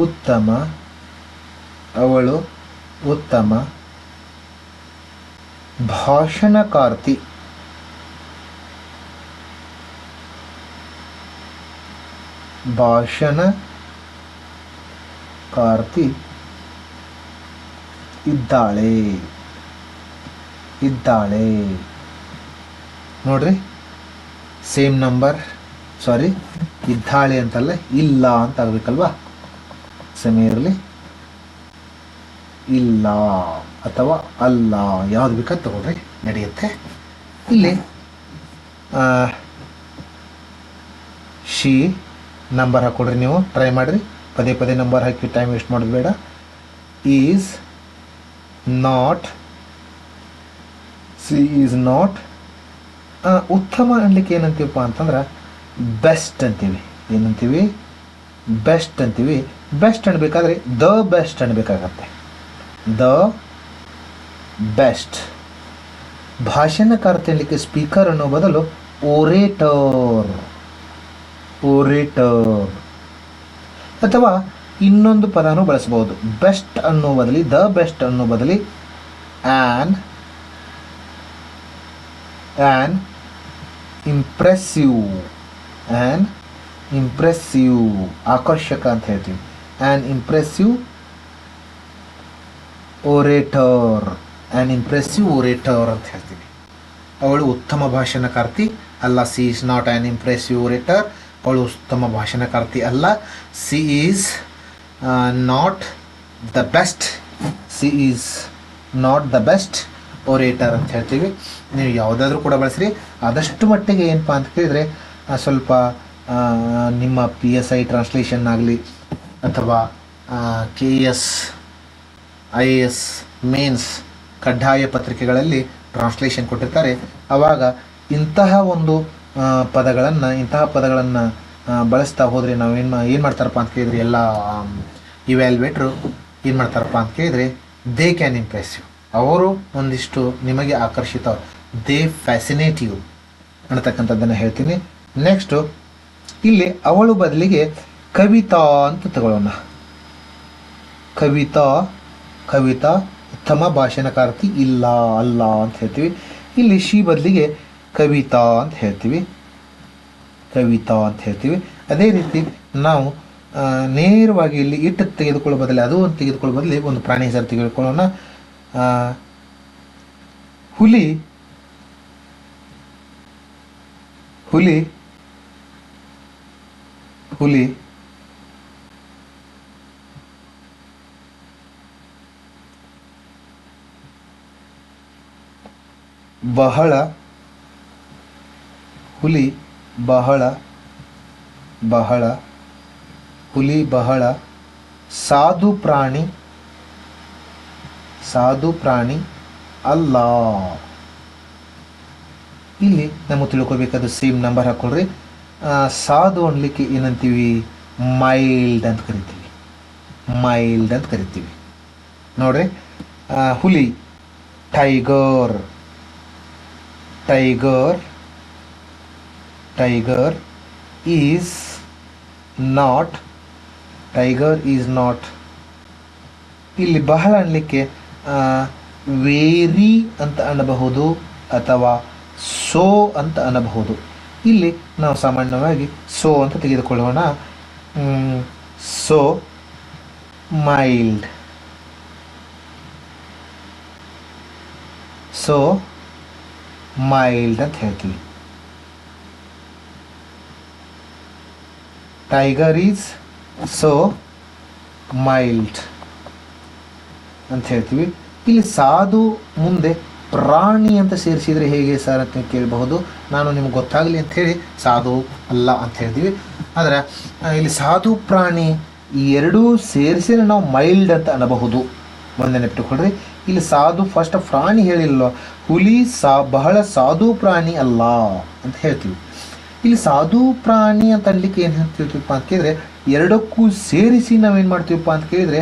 ಉತ್ತಮ, ಅವಳು ಉತ್ತಮ ಭಾಷಣಕಾರ್ತಿ. ಇದ್ದಾಳೆ. ನೋಡ್ರಿ, ಸೇಮ್ ನಂಬರ್, ಸಾರಿ ಇದ್ದಾಳೆ ಅಂತಲ್ಲ, ಇಲ್ಲ ಅಂತ ಆಗಬೇಕಲ್ವಾ? ಸಮಯ ಇರಲಿ. ಇಲ್ಲ ಅಥವಾ ಅಲ್ಲ ಯಾವ್ದು ಬೇಕಾದ್ರೆ ತಗೊಳ್ರಿ, ನಡೆಯುತ್ತೆ. ಇಲ್ಲಿ ಶಿ ನಂಬರ್ ಹಾಕ್ಕೊಡ್ರಿ, ನೀವು ಟ್ರೈ ಮಾಡಿರಿ, ಪದೇ ಪದೇ ನಂಬರ್ ಹಾಕಿ ಟೈಮ್ ವೇಸ್ಟ್ ಮಾಡೋದು ಬೇಡ. Is not, she is not. ಉತ್ತಮ ಅನ್ಲಿಕ್ಕೆ ಏನಂತೀವಪ್ಪ ಅಂತಂದ್ರೆ ಬೆಸ್ಟ್ ಅಂತೀವಿ. ಏನಂತೀವಿ? ಬೆಸ್ಟ್ ಅಂತೀವಿ. ಬೆಸ್ಟ್ ಅನ್ಬೇಕಾದ್ರೆ ದ ಬೆಸ್ಟ್ ಅನ್ಬೇಕಾಗತ್ತೆ. The best. ಭಾಷಣಕಾರ್ತಿ ಅನ್ಲಿಕ್ಕೆ ಸ್ಪೀಕರ್ ಅನ್ನೋ ಬದಲು ಓರೇಟರ್, ಓರೇಟರ್. ಅಥವಾ ಇನ್ನೊಂದು ಪದನೂ ಬಳಸಬಹುದು. ಬೆಸ್ಟ್ ಅನ್ನೋ ಬದಲಿ, ದ ಬೆಸ್ಟ್ ಅನ್ನೋ ಬದಲಿ ಆ್ಯನ್ ಇಂಪ್ರೆಸಿವ್, ಆ್ಯನ್ ಇಂಪ್ರೆಸಿವ್, ಆಕರ್ಷಕ ಅಂತ ಹೇಳ್ತೀವಿ. An impressive orator, an impressive orator ಅಂತ ಹೇಳ್ತೀವಿ. ಅವಳು ಉತ್ತಮ ಭಾಷಣಕಾರ್ತಿ ಅಲ್ಲ. She is not an impressive orator. ಅವಳು ಉತ್ತಮ ಭಾಷಣಕಾರ್ತಿ ಅಲ್ಲ. She is not the best, she is not the best orator ಅಂತ ಹೇಳ್ತೀವಿ. ನೀವು ಯಾವುದಾದ್ರೂ ಕೂಡ ಬಳಸ್ರಿ. ಆದಷ್ಟು ಮಟ್ಟಿಗೆ ಏನಪ್ಪ ಅಂತ ಕೇಳಿದರೆ ಸ್ವಲ್ಪ ನಿಮ್ಮ PSI ಟ್ರಾನ್ಸ್ಲೇಷನ್ ಆಗಲಿ ಅಥವಾ KS IAS ಮೇನ್ಸ್ ಕಡ್ಡಾಯ ಪತ್ರಿಕೆಗಳಲ್ಲಿ ಟ್ರಾನ್ಸ್ಲೇಷನ್ ಕೊಟ್ಟಿರ್ತಾರೆ. ಆವಾಗ ಇಂತಹ ಒಂದು ಪದಗಳನ್ನು ಬಳಸ್ತಾ ಹೋದರೆ ನಾವು ಏನು ಮಾಡ್ತಾರಪ್ಪ ಅಂತ ಕೇಳಿದರೆ, ಎಲ್ಲ ಇವ್ಯಾಲ್ಯುವೇಟ್ರು ಏನು ಮಾಡ್ತಾರಪ್ಪ ಅಂತ ಕೇಳಿದರೆ, ದೇ ಕ್ಯಾನ್ ಇಂಪ್ರೆಸ್ ಯು. ಅವರು ಒಂದಿಷ್ಟು ನಿಮಗೆ ಆಕರ್ಷಿತ, ದೇ ಫ್ಯಾಸಿನೇಟ್ ಯು ಅನ್ನತಕ್ಕಂಥದ್ದನ್ನು ಹೇಳ್ತೀನಿ. ನೆಕ್ಸ್ಟು ಇಲ್ಲಿ ಅವಳು ಬದಲಿಗೆ ಕವಿತಾ ಅಂತ ತಗೊಳ್ಳೋಣ. ಕವಿತಾ ಉತ್ತಮ ಭಾಷಣಕಾರ್ತಿ ಇಲ್ಲ, ಅಲ್ಲ ಅಂತ ಹೇಳ್ತೀವಿ. ಇಲ್ಲಿ ಶಿ ಬದಲಿಗೆ ಕವಿತಾ ಅಂತ ಹೇಳ್ತೀವಿ, ಕವಿತಾ ಅಂತ ಹೇಳ್ತೀವಿ. ಅದೇ ರೀತಿ ನಾವು ನೇರವಾಗಿ ಇಲ್ಲಿ ಇಟ್ಟು ತೆಗೆದುಕೊಳ್ಳೋ ಬದಲು, ಅದು ಅಂತ ತೆಗೆದುಕೊಳ್ಳೋ ಬದಲು ಒಂದು ಪ್ರಾಣಿ ಹೆಸರು ತೆಗೆದುಕೊಳ್ಳೋಣ. ಹುಲಿ, ಹುಲಿ, ಹುಲಿ. ಬಹಳ, ಹುಲಿ ಬಹಳ, ಬಹಳ, ಹುಲಿ ಬಹಳ ಸಾಧು ಪ್ರಾಣಿ, ಸಾಧು ಪ್ರಾಣಿ ಅಲ್ಲ. ಇಲ್ಲಿ ನಮಗೆ ತಿಳ್ಕೊಬೇಕಾದ ಸೇಮ್ ನಂಬರ್ ಹಾಕ್ಕೊಳ್ರಿ. ಸಾಧು ಅನ್ಲಿಕ್ಕೆ ಏನಂತೀವಿ? ಮೈಲ್ಡ್ ಅಂತ ಕರಿತೀವಿ, ಮೈಲ್ಡ್ ಅಂತ ಕರಿತೀವಿ. ನೋಡ್ರಿ, ಹುಲಿ tiger, tiger, tiger is not, tiger is not. ಇಲ್ಲಿ ಬಹಳ ಅನ್ಲಿಕ್ಕೆ ವೇರಿ ಅಂತ ಅನ್ನಬಹುದು ಅಥವಾ ಸೋ ಅಂತ ಅನ್ನಬಹುದು. ಇಲ್ಲಿ ನಾವು ಸಾಮಾನ್ಯವಾಗಿ ಸೋ ಅಂತ ತೆಗೆದುಕೊಳ್ಳೋಣ. ಸೋ ಮೈಲ್ಡ್, ಸೋ ಮೈಲ್ಡ್ ಅಂತ ಹೇಳ್ತೀವಿ. ಟೈಗರ್ ಈಸ್ ಸೋ ಮೈಲ್ಡ್ ಅಂತ ಹೇಳ್ತೀವಿ. ಇಲ್ಲಿ ಸಾಧು ಮುಂದೆ ಪ್ರಾಣಿ ಅಂತ ಸೇರಿಸಿದರೆ ಹೇಗೆ ಸರ್ ಅಂತ ಕೇಳಬಹುದು. ನಾನು ನಿಮ್ಗೆ ಗೊತ್ತಾಗಲಿ ಅಂಥೇಳಿ ಸಾಧು ಅಲ್ಲ ಅಂತ ಹೇಳ್ತೀವಿ. ಆದರೆ ಇಲ್ಲಿ ಸಾಧು ಪ್ರಾಣಿ ಈ ಎರಡೂ ಸೇರಿಸಿ ನಾವು ಮೈಲ್ಡ್ ಅಂತ ಅನ್ನಬಹುದು. ಒಂದೇ ನೆನಪಿಟ್ಟುಕೊಳ್ರಿ, ಇಲ್ಲಿ ಸಾಧು ಫಸ್ಟ್ ಪ್ರಾಣಿ ಹೇಳಿಲ್ಲ, ಹುಲಿ ಬಹಳ ಸಾಧು ಪ್ರಾಣಿ ಅಲ್ಲ ಅಂತ ಹೇಳ್ತೀವಿ. ಇಲ್ಲಿ ಸಾಧು ಪ್ರಾಣಿ ಅಂತ ಅನ್ಲಿಕ್ಕೆ ಏನು ಹೇಳ್ತೀವಪ್ಪ ಅಂತ ಕೇಳಿದ್ರೆ, ಎರಡಕ್ಕೂ ಸೇರಿಸಿ ನಾವೇನು ಮಾಡ್ತೀವಪ್ಪ ಅಂತ ಕೇಳಿದರೆ,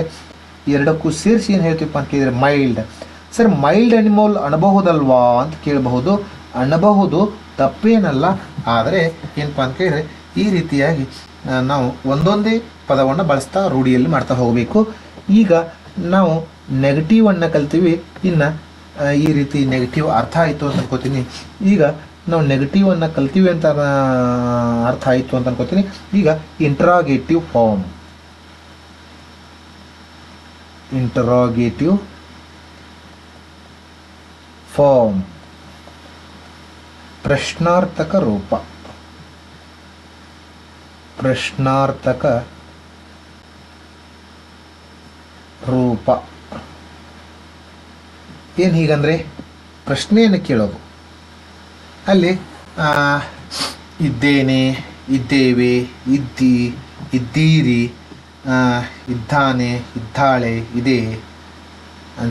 ಎರಡಕ್ಕೂ ಸೇರಿಸಿ ಏನು ಹೇಳ್ತೀವಪ್ಪ ಅಂತ ಕೇಳಿದರೆ ಮೈಲ್ಡ್. ಸರ್ ಮೈಲ್ಡ್ ಅನಿಮಲ್ ಅನ್ನಬಹುದಲ್ವಾ ಅಂತ ಕೇಳಬಹುದು. ಅನ್ನಬಹುದು, ತಪ್ಪೇನಲ್ಲ. ಆದರೆ ಏನಪ್ಪ ಅಂತ ಕೇಳಿದರೆ ಈ ರೀತಿಯಾಗಿ ನಾವು ಒಂದೊಂದೇ ಪದವನ್ನು ಬಳಸ್ತಾ ರೂಢಿಯಲ್ಲಿ ಮಾಡ್ತಾ ಹೋಗಬೇಕು. ಈಗ ನಾವು ನೆಗೆಟಿವನ್ನು ಕಲ್ತೀವಿ. ಇನ್ನು ಈ ರೀತಿ ನೆಗೆಟಿವ್ ಅರ್ಥ ಆಯಿತು ಅಂತ ಅನ್ಕೋತೀನಿ. ಈಗ ನಾವು ನೆಗೆಟಿವನ್ನು ಕಲ್ತೀವಿ ಅಂತ ಅರ್ಥ ಆಯಿತು ಅಂತ ಅನ್ಕೋತೀನಿ. ಈಗ ಇಂಟ್ರಾಗೇಟಿವ್ ಫಾರ್ಮ್, ಇಂಟ್ರಾಗೇಟಿವ್ ಫಾರ್ಮ್, ಪ್ರಶ್ನಾರ್ಥಕ ರೂಪ, ಪ್ರಶ್ನಾರ್ಥಕ ರೂಪ. ಏನು ಹೀಗಂದರೆ ಪ್ರಶ್ನೆಯನ್ನು ಕೇಳೋದು. ಅಲ್ಲಿ ಇದ್ದೇನೆ, ಇದ್ದೇವೆ, ಇದ್ದಿ, ಇದ್ದೀರಿ, ಇದ್ದಾನೆ, ಇದ್ದಾಳೆ, ಇದೆ,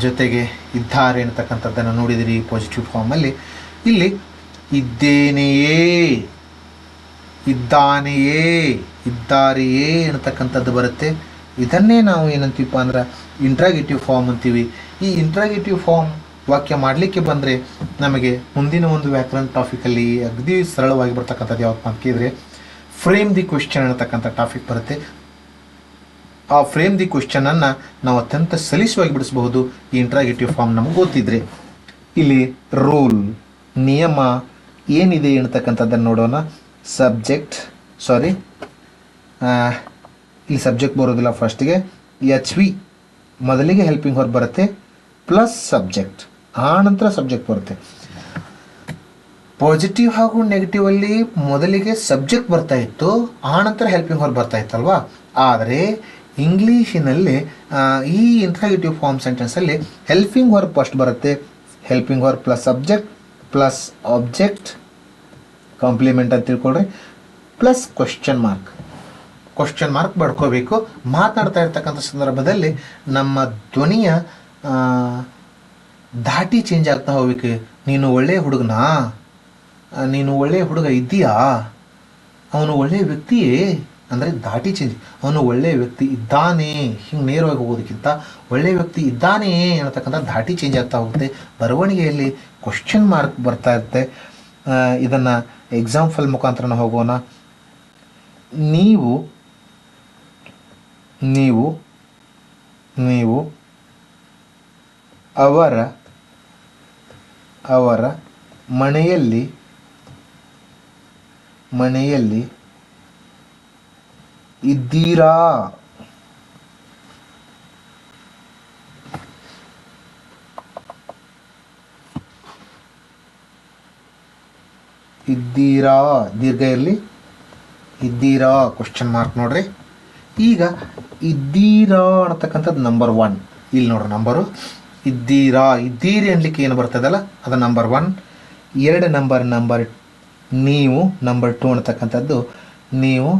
ಜೊತೆಗೆ ಇದ್ದಾರೆ ಅಂತಕ್ಕಂಥದ್ದನ್ನು ನೋಡಿದಿರಿ ಪಾಸಿಟಿವ್ ಫಾರ್ಮಲ್ಲಿ. ಇಲ್ಲಿ ಇದ್ದೇನೆಯೇ, ಇದ್ದಾನೆಯೇ, ಇದ್ದಾರೆಯೇ ಅಂತಕ್ಕಂಥದ್ದು ಬರುತ್ತೆ. ಇದನ್ನೇ ನಾವು ಏನಂತೀವಪ್ಪ ಅಂದ್ರೆ ಇಂಟ್ರಾಗೇಟಿವ್ ಫಾರ್ಮ್ ಅಂತೀವಿ. ಈ ಇಂಟ್ರಾಗೇಟಿವ್ ಫಾರ್ಮ್ ವಾಕ್ಯ ಮಾಡಲಿಕ್ಕೆ ಬಂದರೆ ನಮಗೆ ಮುಂದಿನ ಒಂದು ವ್ಯಾಕರಣ ಟಾಪಿಕಲ್ಲಿ ಅಗದಿ ಸರಳವಾಗಿ ಬರ್ತಕ್ಕಂಥದ್ದು ಯಾವಪ್ಪ ಅಂತ ಕೇಳಿದರೆ ಫ್ರೇಮ್ ದಿ ಕ್ವೆಶ್ಚನ್ ಅನ್ನತಕ್ಕಂಥ ಟಾಪಿಕ್ ಬರುತ್ತೆ. ಆ ಫ್ರೇಮ್ ದಿ ಕ್ವೆಶ್ಚನನ್ನು ನಾವು ಅತ್ಯಂತ ಸಲೀಸವಾಗಿ ಬಿಡಿಸಬಹುದು ಈ ಇಂಟ್ರಾಗೇಟಿವ್ ಫಾರ್ಮ್ ನಮಗೆ ಗೊತ್ತಿದ್ರೆ. ಇಲ್ಲಿ ರೂಲ್, ನಿಯಮ ಏನಿದೆ ಅಂತಕ್ಕಂಥದ್ದನ್ನು ನೋಡೋಣ. ಇಲ್ಲಿ ಸಬ್ಜೆಕ್ಟ್ ಬರೋದಿಲ್ಲ. ಫಸ್ಟಿಗೆ HV ಮೊದಲಿಗೆ ಹೆಲ್ಪಿಂಗ್ ವರ್ಬ್ ಬರುತ್ತೆ, ಪ್ಲಸ್ ಸಬ್ಜೆಕ್ಟ್, ಆ ನಂತರ ಸಬ್ಜೆಕ್ಟ್ ಬರುತ್ತೆ. ಪಾಸಿಟಿವ್ ಹಾಗೂ ನೆಗೆಟಿವಲ್ಲಿ ಮೊದಲಿಗೆ ಸಬ್ಜೆಕ್ಟ್ ಬರ್ತಾ ಇತ್ತು, ಆ ನಂತರ ಹೆಲ್ಪಿಂಗ್ ವರ್ಬ್ ಬರ್ತಾ ಇತ್ತಲ್ವಾ. ಆದರೆ ಇಂಗ್ಲೀಷಿನಲ್ಲಿ ಈ ಇಂಟ್ರಾಗೇಟಿವ್ ಫಾರ್ಮ್ ಸೆಂಟೆನ್ಸಲ್ಲಿ ಹೆಲ್ಪಿಂಗ್ ವರ್ಬ್ ಫಸ್ಟ್ ಬರುತ್ತೆ. Helping verb plus subject plus object, complement ಅಂತ ತಿಳ್ಕೊಳ್ರಿ, ಪ್ಲಸ್ ಕ್ವೆಶ್ಚನ್ ಮಾರ್ಕ್ ಬಡ್ಕೋಬೇಕು. ಮಾತನಾಡ್ತಾ ಇರ್ತಕ್ಕಂಥ ಸಂದರ್ಭದಲ್ಲಿ ನಮ್ಮ ಧ್ವನಿಯ ಧಾಟಿ ಚೇಂಜ್ ಆಗ್ತಾ ಹೋಗ್ಬೇಕು. ನೀನು ಒಳ್ಳೆಯ ಹುಡುಗನಾ, ನೀನು ಒಳ್ಳೆಯ ಹುಡುಗ ಇದ್ದೀಯಾ, ಅವನು ಒಳ್ಳೆಯ ವ್ಯಕ್ತಿಯೇ ಅಂದರೆ ಧಾಟಿ ಚೇಂಜ್. ಅವನು ಒಳ್ಳೆಯ ವ್ಯಕ್ತಿ ಇದ್ದಾನೆ, ಹಿಂಗೆ ನೇರವಾಗಿ ಹೋಗೋದಕ್ಕಿಂತ ಒಳ್ಳೆಯ ವ್ಯಕ್ತಿ ಇದ್ದಾನೆ ಅನ್ನತಕ್ಕಂಥ ಧಾಟಿ ಚೇಂಜ್ ಆಗ್ತಾ ಹೋಗುತ್ತೆ. ಬರವಣಿಗೆಯಲ್ಲಿ ಕ್ವಶನ್ ಮಾರ್ಕ್ ಬರ್ತಾ ಇರುತ್ತೆ. ಇದನ್ನು ಎಕ್ಸಾಂಪಲ್ ಮುಖಾಂತರ ಹೋಗೋಣ. ನೀವು ನೀವು ನೀವು ಅವರ ಮನೆಯಲ್ಲಿ ಇದ್ದೀರಾ, ದೀರ್ಘ ಇರಲಿ, ಇದ್ದೀರಾ ಕ್ವಶನ್ ಮಾರ್ಕ್ ನೋಡ್ರಿ. ಈಗ ಇದ್ದೀರಾ ಅನ್ನತಕ್ಕಂಥದ್ದು ನಂಬರ್ 1. ಇಲ್ಲಿ ನೋಡ್ರಿ ನಂಬರು ಇದ್ದೀರಾ, ಇದ್ದೀರಿ ಅನ್ಲಿಕ್ಕೆ ಏನು ಬರ್ತದಲ್ಲ ಅದು ನಂಬರ್ 1. 2 ನಂಬರ್ ನೀವು, ನಂಬರ್ 2 ಅನ್ನತಕ್ಕಂಥದ್ದು ನೀವು,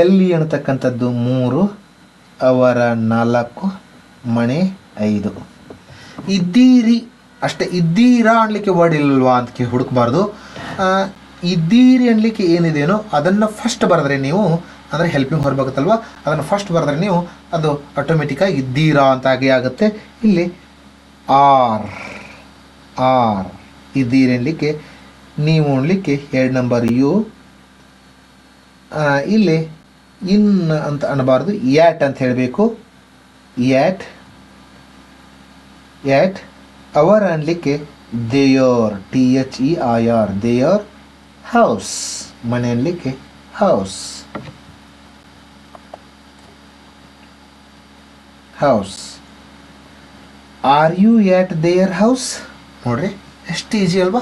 ಎಲ್ಲಿ ಅನ್ನತಕ್ಕಂಥದ್ದು 3, ಅವರ 4, ಮನೆ 5. ಇದ್ದೀರಿ ಅಷ್ಟೇ. ಇದ್ದೀರಾ ಅನ್ಲಿಕ್ಕೆ ವರ್ಡ್ ಇಲ್ಲಲ್ವಾ ಅಂತ ಹುಡುಕಬಾರ್ದು. ಇದ್ದೀರಿ ಅನ್ಲಿಕ್ಕೆ ಏನಿದೆಯೋ ಅದನ್ನು ಫಸ್ಟ್ ಬರೆದ್ರೆ ನೀವು, ಅಂದರೆ ಹೆಲ್ಪಿಂಗ್ ಹೊರಬೇಕಲ್ವ, ಅದನ್ನು ಫಸ್ಟ್ ಬರೆದ್ರೆ ನೀವು ಅದು ಆಟೋಮೆಟಿಕ್ಕಾಗಿ ಇದ್ದೀರಾ ಅಂತ ಆಗುತ್ತೆ. ಇಲ್ಲಿ ಆರ್ ಇದ್ದೀರಿ ಅನ್ಲಿಕ್ಕೆ, ನೀವು ಅನ್ಲಿಕ್ಕೆ 2 ನಂಬರ್ ಯು. ಇಲ್ಲಿ ಇನ್ ಅಂತ ಅನ್ನಬಾರ್ದು, ಯಾಟ್ ಅಂತ ಹೇಳಬೇಕು. ಯಾಟ್ ಅವರ ಅನ್ಲಿಕ್ಕೆ ದೇಯರ್, THEIR, ದೇಯರ್. ಹೌಸ್ ಮನೆ ಅನ್ಲಿಕ್ಕೆ house. Are you at their house? ನೋಡ್ರಿ ಎಷ್ಟು ಈಜಿ ಅಲ್ವಾ.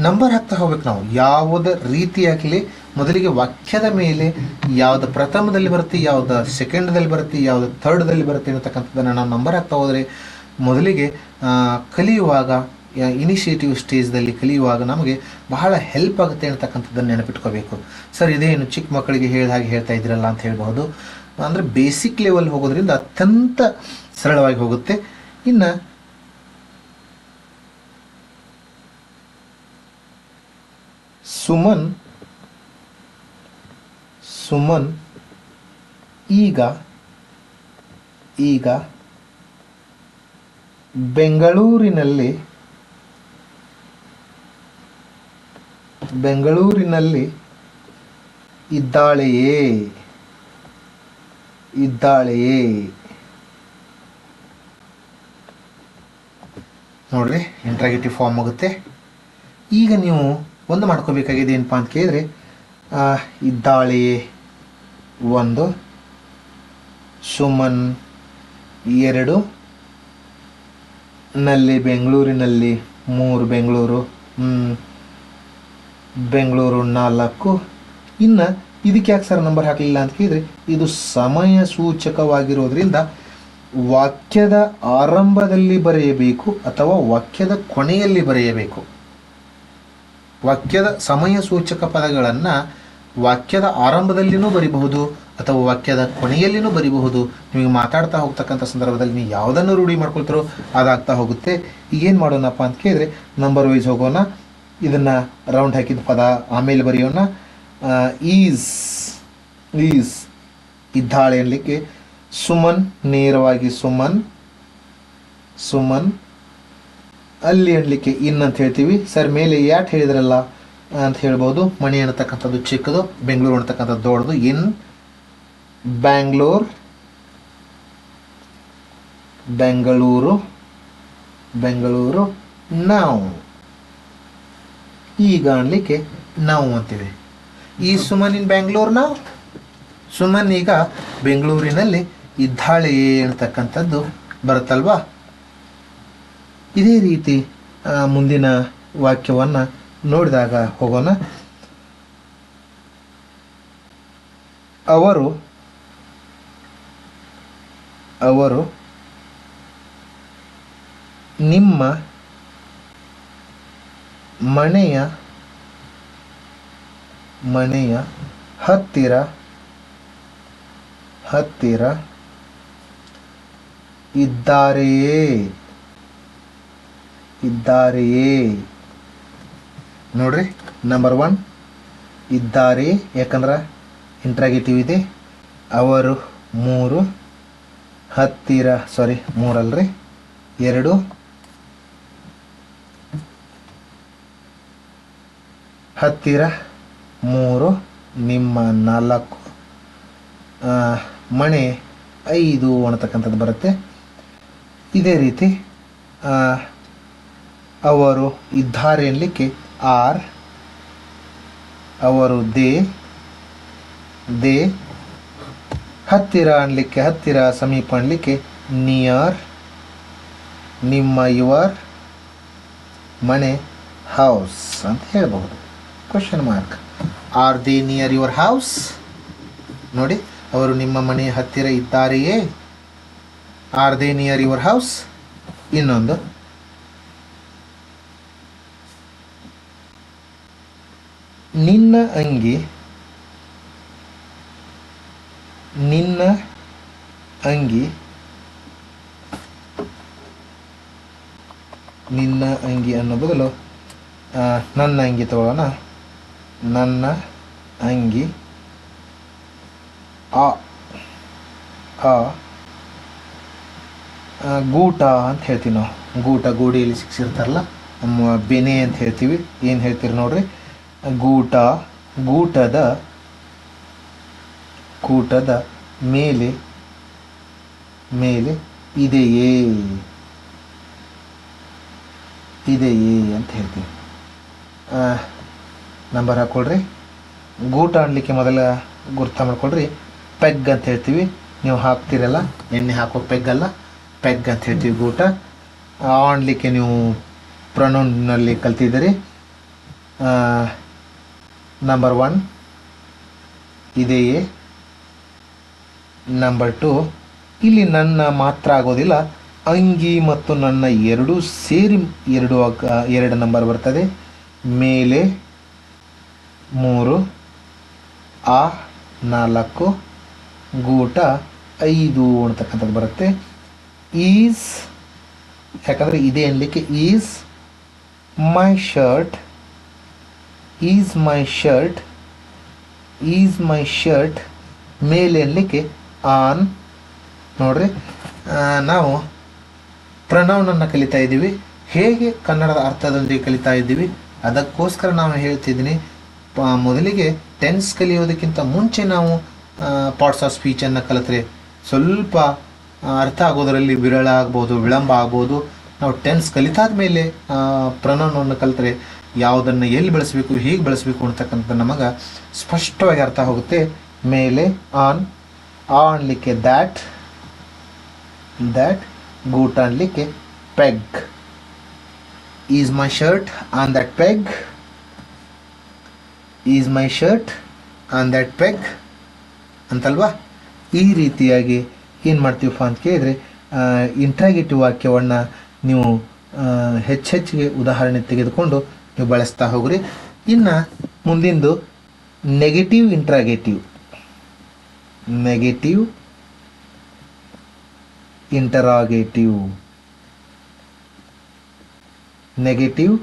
ನಂಬರ್ ಹಾಕ್ತಾ ಹೋಗ್ಬೇಕು ನಾವು. ಯಾವುದೇ ರೀತಿಯಾಗಲಿ ಮೊದಲಿಗೆ ವಾಕ್ಯದ ಮೇಲೆ ಯಾವ್ದು ಪ್ರಥಮದಲ್ಲಿ ಬರುತ್ತೆ, ಯಾವ್ದು ಸೆಕೆಂಡ್ದಲ್ಲಿ ಬರುತ್ತೆ, ಯಾವ್ದು ಥರ್ಡ್ದಲ್ಲಿ ಬರುತ್ತೆ ಅನ್ನತಕ್ಕಂಥದ್ದನ್ನು ನಾವು ನಂಬರ್ ಹಾಕ್ತಾ ಹೋದರೆ ಮೊದಲಿಗೆ ಕಲಿಯುವಾಗ ಇನಿಷಿಯೇಟಿವ್ ಸ್ಟೇಜ್ದಲ್ಲಿ ಕಲಿಯುವಾಗ ನಮಗೆ ಬಹಳ ಹೆಲ್ಪ್ ಆಗುತ್ತೆ ಅಂತಕ್ಕಂಥದ್ದನ್ನು ನೆನಪಿಟ್ಕೋಬೇಕು. ಸರ್ ಇದೇನು ಚಿಕ್ಕ ಮಕ್ಕಳಿಗೆ ಹಾಗೆ ಹೇಳ್ತಾ ಇದ್ದೀರಲ್ಲ ಅಂತ ಹೇಳ್ಬೋದು. ಅಂದರೆ ಬೇಸಿಕ್ ಲೆವೆಲ್ ಹೋಗೋದ್ರಿಂದ ಅತ್ಯಂತ ಸರಳವಾಗಿ ಹೋಗುತ್ತೆ. ಇನ್ನು ಸುಮನ್ ಈಗ ಬೆಂಗಳೂರಿನಲ್ಲಿ ಇದ್ದಾಳೆಯೇ ನೋಡ್ರಿ ಇಂಟ್ರಾಗೇಟಿವ್ ಫಾರ್ಮ್ ಆಗುತ್ತೆ. ಈಗ ನೀವು ಒಂದು ಮಾಡ್ಕೋಬೇಕಾಗಿದೆ ಏನಪ್ಪ ಅಂತ ಕೇಳಿದ್ರೆ, ಇದ್ದಾಳೆಯೇ 1, ಸುಮನ್ 2, ಬೆಂಗಳೂರಿನಲ್ಲಿ 3, ಬೆಂಗಳೂರು 4. ಇನ್ನು ಇದಕ್ಕೆ ಯಾಕೆ ಸರ್ ನಂಬರ್ ಹಾಕಲಿಲ್ಲ ಅಂತ ಕೇಳಿದರೆ, ಇದು ಸಮಯ ಸೂಚಕವಾಗಿರೋದ್ರಿಂದ ವಾಕ್ಯದ ಆರಂಭದಲ್ಲಿ ಬರೆಯಬೇಕು ಅಥವಾ ವಾಕ್ಯದ ಕೊನೆಯಲ್ಲಿ ಬರೆಯಬೇಕು. ವಾಕ್ಯದ ಸಮಯ ಸೂಚಕ ಪದಗಳನ್ನು ವಾಕ್ಯದ ಆರಂಭದಲ್ಲಿನೂ ಬರಿಬಹುದು ಅಥವಾ ವಾಕ್ಯದ ಕೊನೆಯಲ್ಲಿನೂ ಬರಿಬಹುದು. ನಿಮಗೆ ಮಾತಾಡ್ತಾ ಹೋಗ್ತಕ್ಕಂಥ ಸಂದರ್ಭದಲ್ಲಿ ನೀವು ಯಾವುದನ್ನು ರೂಢಿ ಮಾಡ್ಕೊಳ್ತಾರೋ ಅದಾಗ್ತಾ ಹೋಗುತ್ತೆ. ಈಗೇನು ಮಾಡೋಣಪ್ಪ ಅಂತ ಕೇಳಿದ್ರೆ ನಂಬರ್ ವೈಸ್ ಹೋಗೋಣ. ಇದನ್ನು ರೌಂಡ್ ಹಾಕಿದ ಪದ ಆಮೇಲೆ ಬರೆಯೋಣ. ಈಸ್ ಇದ್ದಾಳೆ ಅನ್ನಲಿಕ್ಕೆ ಸುಮನ್, ನೇರವಾಗಿ ಸುಮನ್. ಅಲ್ಲಿ ಅನ್ನಲಿಕ್ಕೆ ಇನ್ ಅಂತ ಹೇಳ್ತೀವಿ. ಸರ್ ಮೇಲೆ ಯಾಟ್ ಹೇಳಿದ್ರಲ್ಲ ಅಂತ ಹೇಳ್ಬೋದು. ಮಣಿ ಅನ್ನತಕ್ಕಂಥದ್ದು ಚಿಕ್ಕದು, ಬೆಂಗಳೂರು ಅನ್ನತಕ್ಕಂಥದ್ದು ದೊಡ್ಡದು. ಇನ್ ಬೆಂಗಳೂರು ನಾವು. ಈಗ ಅನ್ಲಿಕ್ಕೆ ನಾವು ಅಂತೀವಿ. ಈ ಸುಮನ್ ಇನ್ ಬ್ಯಾಂಗ್ಳೂರ್ ನಾವು. ಸುಮನ್ ಈಗ ಬೆಂಗಳೂರಿನಲ್ಲಿ ಇದ್ದಾಳೆ ಅಂತಕ್ಕಂಥದ್ದು ಬರುತ್ತಲ್ವಾ. ಇದೇ ರೀತಿ ಮುಂದಿನ ವಾಕ್ಯವನ್ನು ನೋಡಿದಾಗ ಹೋಗೋಣ. ಅವರು ನಿಮ್ಮ ಮನೆಯ ಹತ್ತಿರ ಇದ್ದಾರೆಯೇ. ನೋಡ್ರಿ, ನಂಬರ್ 1 ಇದ್ದಾರೆ, ಯಾಕಂದ್ರೆ ಇಂಟ್ರಾಗೇಟಿವ್ ಇದೆ. ಅವರು 3, ಹತ್ತಿರ 2, ಹತ್ತಿರ 3, ನಿಮ್ಮ 4, ಮನೆ 5 ಅನ್ನತಕ್ಕಂಥದ್ದು ಬರುತ್ತೆ. ಇದೇ ರೀತಿ ಅವರು ಇದ್ದಾರೆ ಅನ್ನಲಿಕ್ಕೆ ಆರ್, ಅವರು ದೇ, ಹತ್ತಿರ ಅನ್ನಲಿಕ್ಕೆ ಹತ್ತಿರ, ಸಮೀಪ ಅನ್ನಲಿಕ್ಕೆ ನಿಯರ್, ನಿಮ್ಮ ಯುವರ್, ಮನೆ ಹೌಸ್ ಅಂತ ಹೇಳ್ಬಹುದು. Question mark. Are they near your house? ನೋಡಿ, ಅವರು ನಿಮ್ಮ ಮನೆಯ ಹತ್ತಿರ ಇದ್ದಾರೆಯೇ? Are they near your house? ಇನ್ನೊಂದು, ನಿನ್ನ ಅಂಗಿ ಅನ್ನೋ ಬದಲು ನನ್ನ ಅಂಗಿ ತಗೊಳ್ಳೋಣ. ನನ್ನ ಅಂಗಿ ಗೂಟ ಅಂತ ಹೇಳ್ತೀವಿ ನಾವು. ಗೋಡಿಯಲ್ಲಿ ಸಿಕ್ಸಿರ್ತಾರಲ್ಲ, ಬೆನೆ ಅಂತ ಹೇಳ್ತೀವಿ. ಏನು ಹೇಳ್ತೀರಿ ನೋಡ್ರಿ, ಗೂಟದ ಮೇಲೆ ಇದೆಯೇ ಅಂತ ಹೇಳ್ತೀವಿ. ನಂಬರ್ ಹಾಕ್ಕೊಳ್ರಿ. ಗೂಟ ಅನ್ಲಿಕ್ಕೆ ಮೊದಲ ಗುರ್ತ ಮಾಡ್ಕೊಳ್ರಿ. ಪೆಗ್ ಅಂತ ಹೇಳ್ತೀವಿ. ನೀವು ಹಾಕ್ತಿರಲ್ಲ, ಎಣ್ಣೆ ಹಾಕೋ ಪೆಗ್ಗಲ್ಲ, ಪೆಗ್ ಅಂತ ಹೇಳ್ತೀವಿ ಗೂಟ. ಆಡ್ಲಿಕ್ಕೆ ನೀವು ಪ್ರೊನೌನ್ನಲ್ಲಿ ಕಲ್ತಿದ್ದೀರಿ. ನಂಬರ್ 1 ಇದೆಯೇ. ನಂಬರ್ 2, ಇಲ್ಲಿ ನನ್ನ ಮಾತ್ರ ಆಗೋದಿಲ್ಲ, ಅಂಗಿ ಮತ್ತು ನನ್ನ ಎರಡೂ ಸೇರಿ 2 ನಂಬರ್ ಬರ್ತದೆ. ಮೇಲೆ 3, 4, ಗೂಟ 5 ಅಂತಕ್ಕಂಥದ್ದು ಬರುತ್ತೆ. ಈಸ್, ಯಾಕಂದರೆ ಇದೆ ಅನ್ನಲಿಕ್ಕೆ ಈಸ್ ಮೈ ಶರ್ಟ್, ಮೇಲೆ ಅನ್ನಲಿಕ್ಕೆ ಆನ್. ನೋಡ್ರಿ, ನಾವು ಪ್ರನೌನನ್ನು ಕಲಿತಾ ಇದ್ದೀವಿ. ಹೇಗೆ ಕನ್ನಡದ ಅರ್ಥದೊಂದಿಗೆ ಕಲಿತಾ ಇದ್ದೀವಿ, ಅದಕ್ಕೋಸ್ಕರ ನಾನು ಹೇಳ್ತಿದ್ದೀನಿ. ಮೊದಲಿಗೆ ಟೆನ್ಸ್ ಕಲಿಯೋದಕ್ಕಿಂತ ಮುಂಚೆ ನಾವು ಪಾರ್ಟ್ಸ್ ಆಫ್ ಸ್ಪೀಚನ್ನು ಕಲಿತ್ರೆ ಸ್ವಲ್ಪ ಅರ್ಥ ಆಗೋದರಲ್ಲಿ ವಿಳಂಬ ಆಗ್ಬೋದು. ನಾವು ಟೆನ್ಸ್ ಕಲಿತಾದ ಮೇಲೆ ಪ್ರನೌನನ್ನು ಕಲಿತ್ರೆ ಯಾವುದನ್ನು ಎಲ್ಲಿ ಬಳಸಬೇಕು, ಹೇಗೆ ಬಳಸಬೇಕು ಅಂತಕ್ಕಂಥ ನಮಗೆ ಸ್ಪಷ್ಟವಾಗಿ ಅರ್ಥ ಹೋಗುತ್ತೆ. ಮೇಲೆ ಆನ್, ಅನ್ಲಿಕ್ಕೆ ದ್ಯಾಟ್, ಗೂಟ ಅನ್ಲಿಕ್ಕೆ peg. Is my shirt on that peg, ಅಂತಲ್ವಾ. ಈ ರೀತಿಯಾಗಿ ಏನು ಮಾಡ್ತೀವಪ್ಪ ಅಂತ ಕೇಳಿದರೆ, ಇಂಟ್ರಾಗೇಟಿವ್ ವಾಕ್ಯವನ್ನು ನೀವು ಹೆಚ್ಚಿಗೆ ಉದಾಹರಣೆ ತೆಗೆದುಕೊಂಡು ನೀವು ಬಳಸ್ತಾ ಹೋಗ್ರಿ. ಇನ್ನು ಮುಂದಿಂದು negative interrogative. Negative interrogative. Negative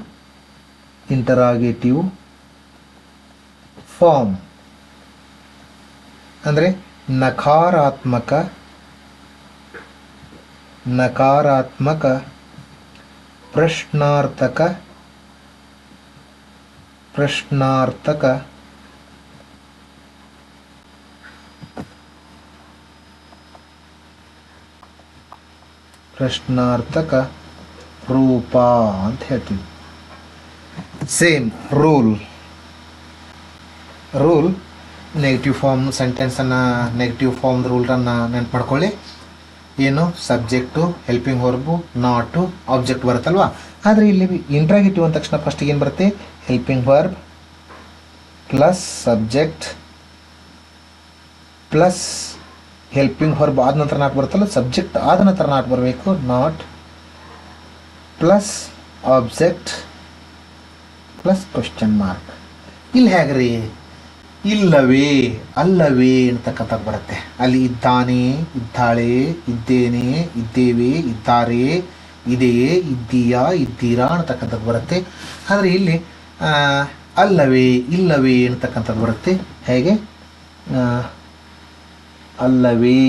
interrogative form ಅಂದರೆ ನಕಾರಾತ್ಮಕ ಪ್ರಶ್ನಾರ್ಥಕ ರೂಪ ಅಂತ ಹೇಳ್ತೀವಿ. ಸೇಮ್ ರೂಲ್ ನೆಗೆಟಿವ್ ಫಾರ್ಮ್ ಸೆಂಟೆನ್ಸನ್ನು ನೆಗೆಟಿವ್ ಫಾರ್ಮ್ ರೂಲನ್ನು ನೆನ್ಪು ಮಾಡ್ಕೊಳ್ಳಿ. ಏನು subject, helping verb, not, object ಬರುತ್ತಲ್ವ. ಆದರೆ ಇಲ್ಲಿ ಇಂಟ್ರಾಗೇಟಿವ್ ಅಂದ ತಕ್ಷಣ ಫಸ್ಟಿಗೆ ಏನು ಬರುತ್ತೆ? Helping verb plus subject plus helping verb ಆದ ನಂತರ ನಾಟ್ ಬರುತ್ತಲ್ಲ, ಸಬ್ಜೆಕ್ಟ್ ಆದ ನಂತರ ನಾಟ್ ಬರಬೇಕು. Not plus object plus question mark. ಇಲ್ಲಿ ಹೇಗ್ರಿ? ಇಲ್ಲವೇ, ಅಲ್ಲವೇ ಅಂತಕ್ಕಂಥ ಬರುತ್ತೆ. ಅಲ್ಲಿ ಇದ್ದಾನೆ, ಇದ್ದಾಳೆ, ಇದ್ದೇನೆ, ಇದ್ದೇವೆ, ಇದ್ದಾರೆ, ಇದೆಯೇ, ಇದ್ದೀಯಾ, ಇದ್ದೀರಾ ಅಂತಕ್ಕಂಥದ್ದು ಬರುತ್ತೆ. ಆದರೆ ಇಲ್ಲಿ ಅಲ್ಲವೇ, ಇಲ್ಲವೇ ಅಂತಕ್ಕಂಥದ್ದು ಬರುತ್ತೆ. ಹೇಗೆ? ಅಲ್ಲವೇ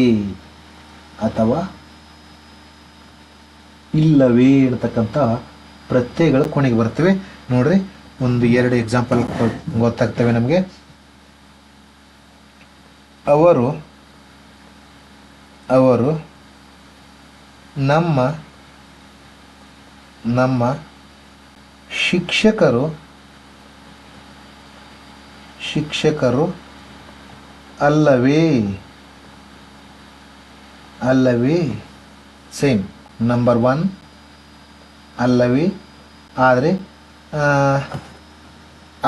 ಅಥವಾ ಇಲ್ಲವೇ ಅಂತಕ್ಕಂಥ ಪ್ರತ್ಯಯಗಳು ಕೊನೆಗೆ ಬರ್ತವೆ. ನೋಡ್ರಿ, ಒಂದು 2 ಎಕ್ಸಾಂಪಲ್ ಗೊತ್ತಾಗ್ತವೆ ನಮಗೆ. ಅವರು ನಮ್ಮ ಶಿಕ್ಷಕರು ಅಲ್ಲವೇ. ಸೇಮ್ ನಂಬರ್ 1 ಅಲ್ಲವೇ. ಆದರೆ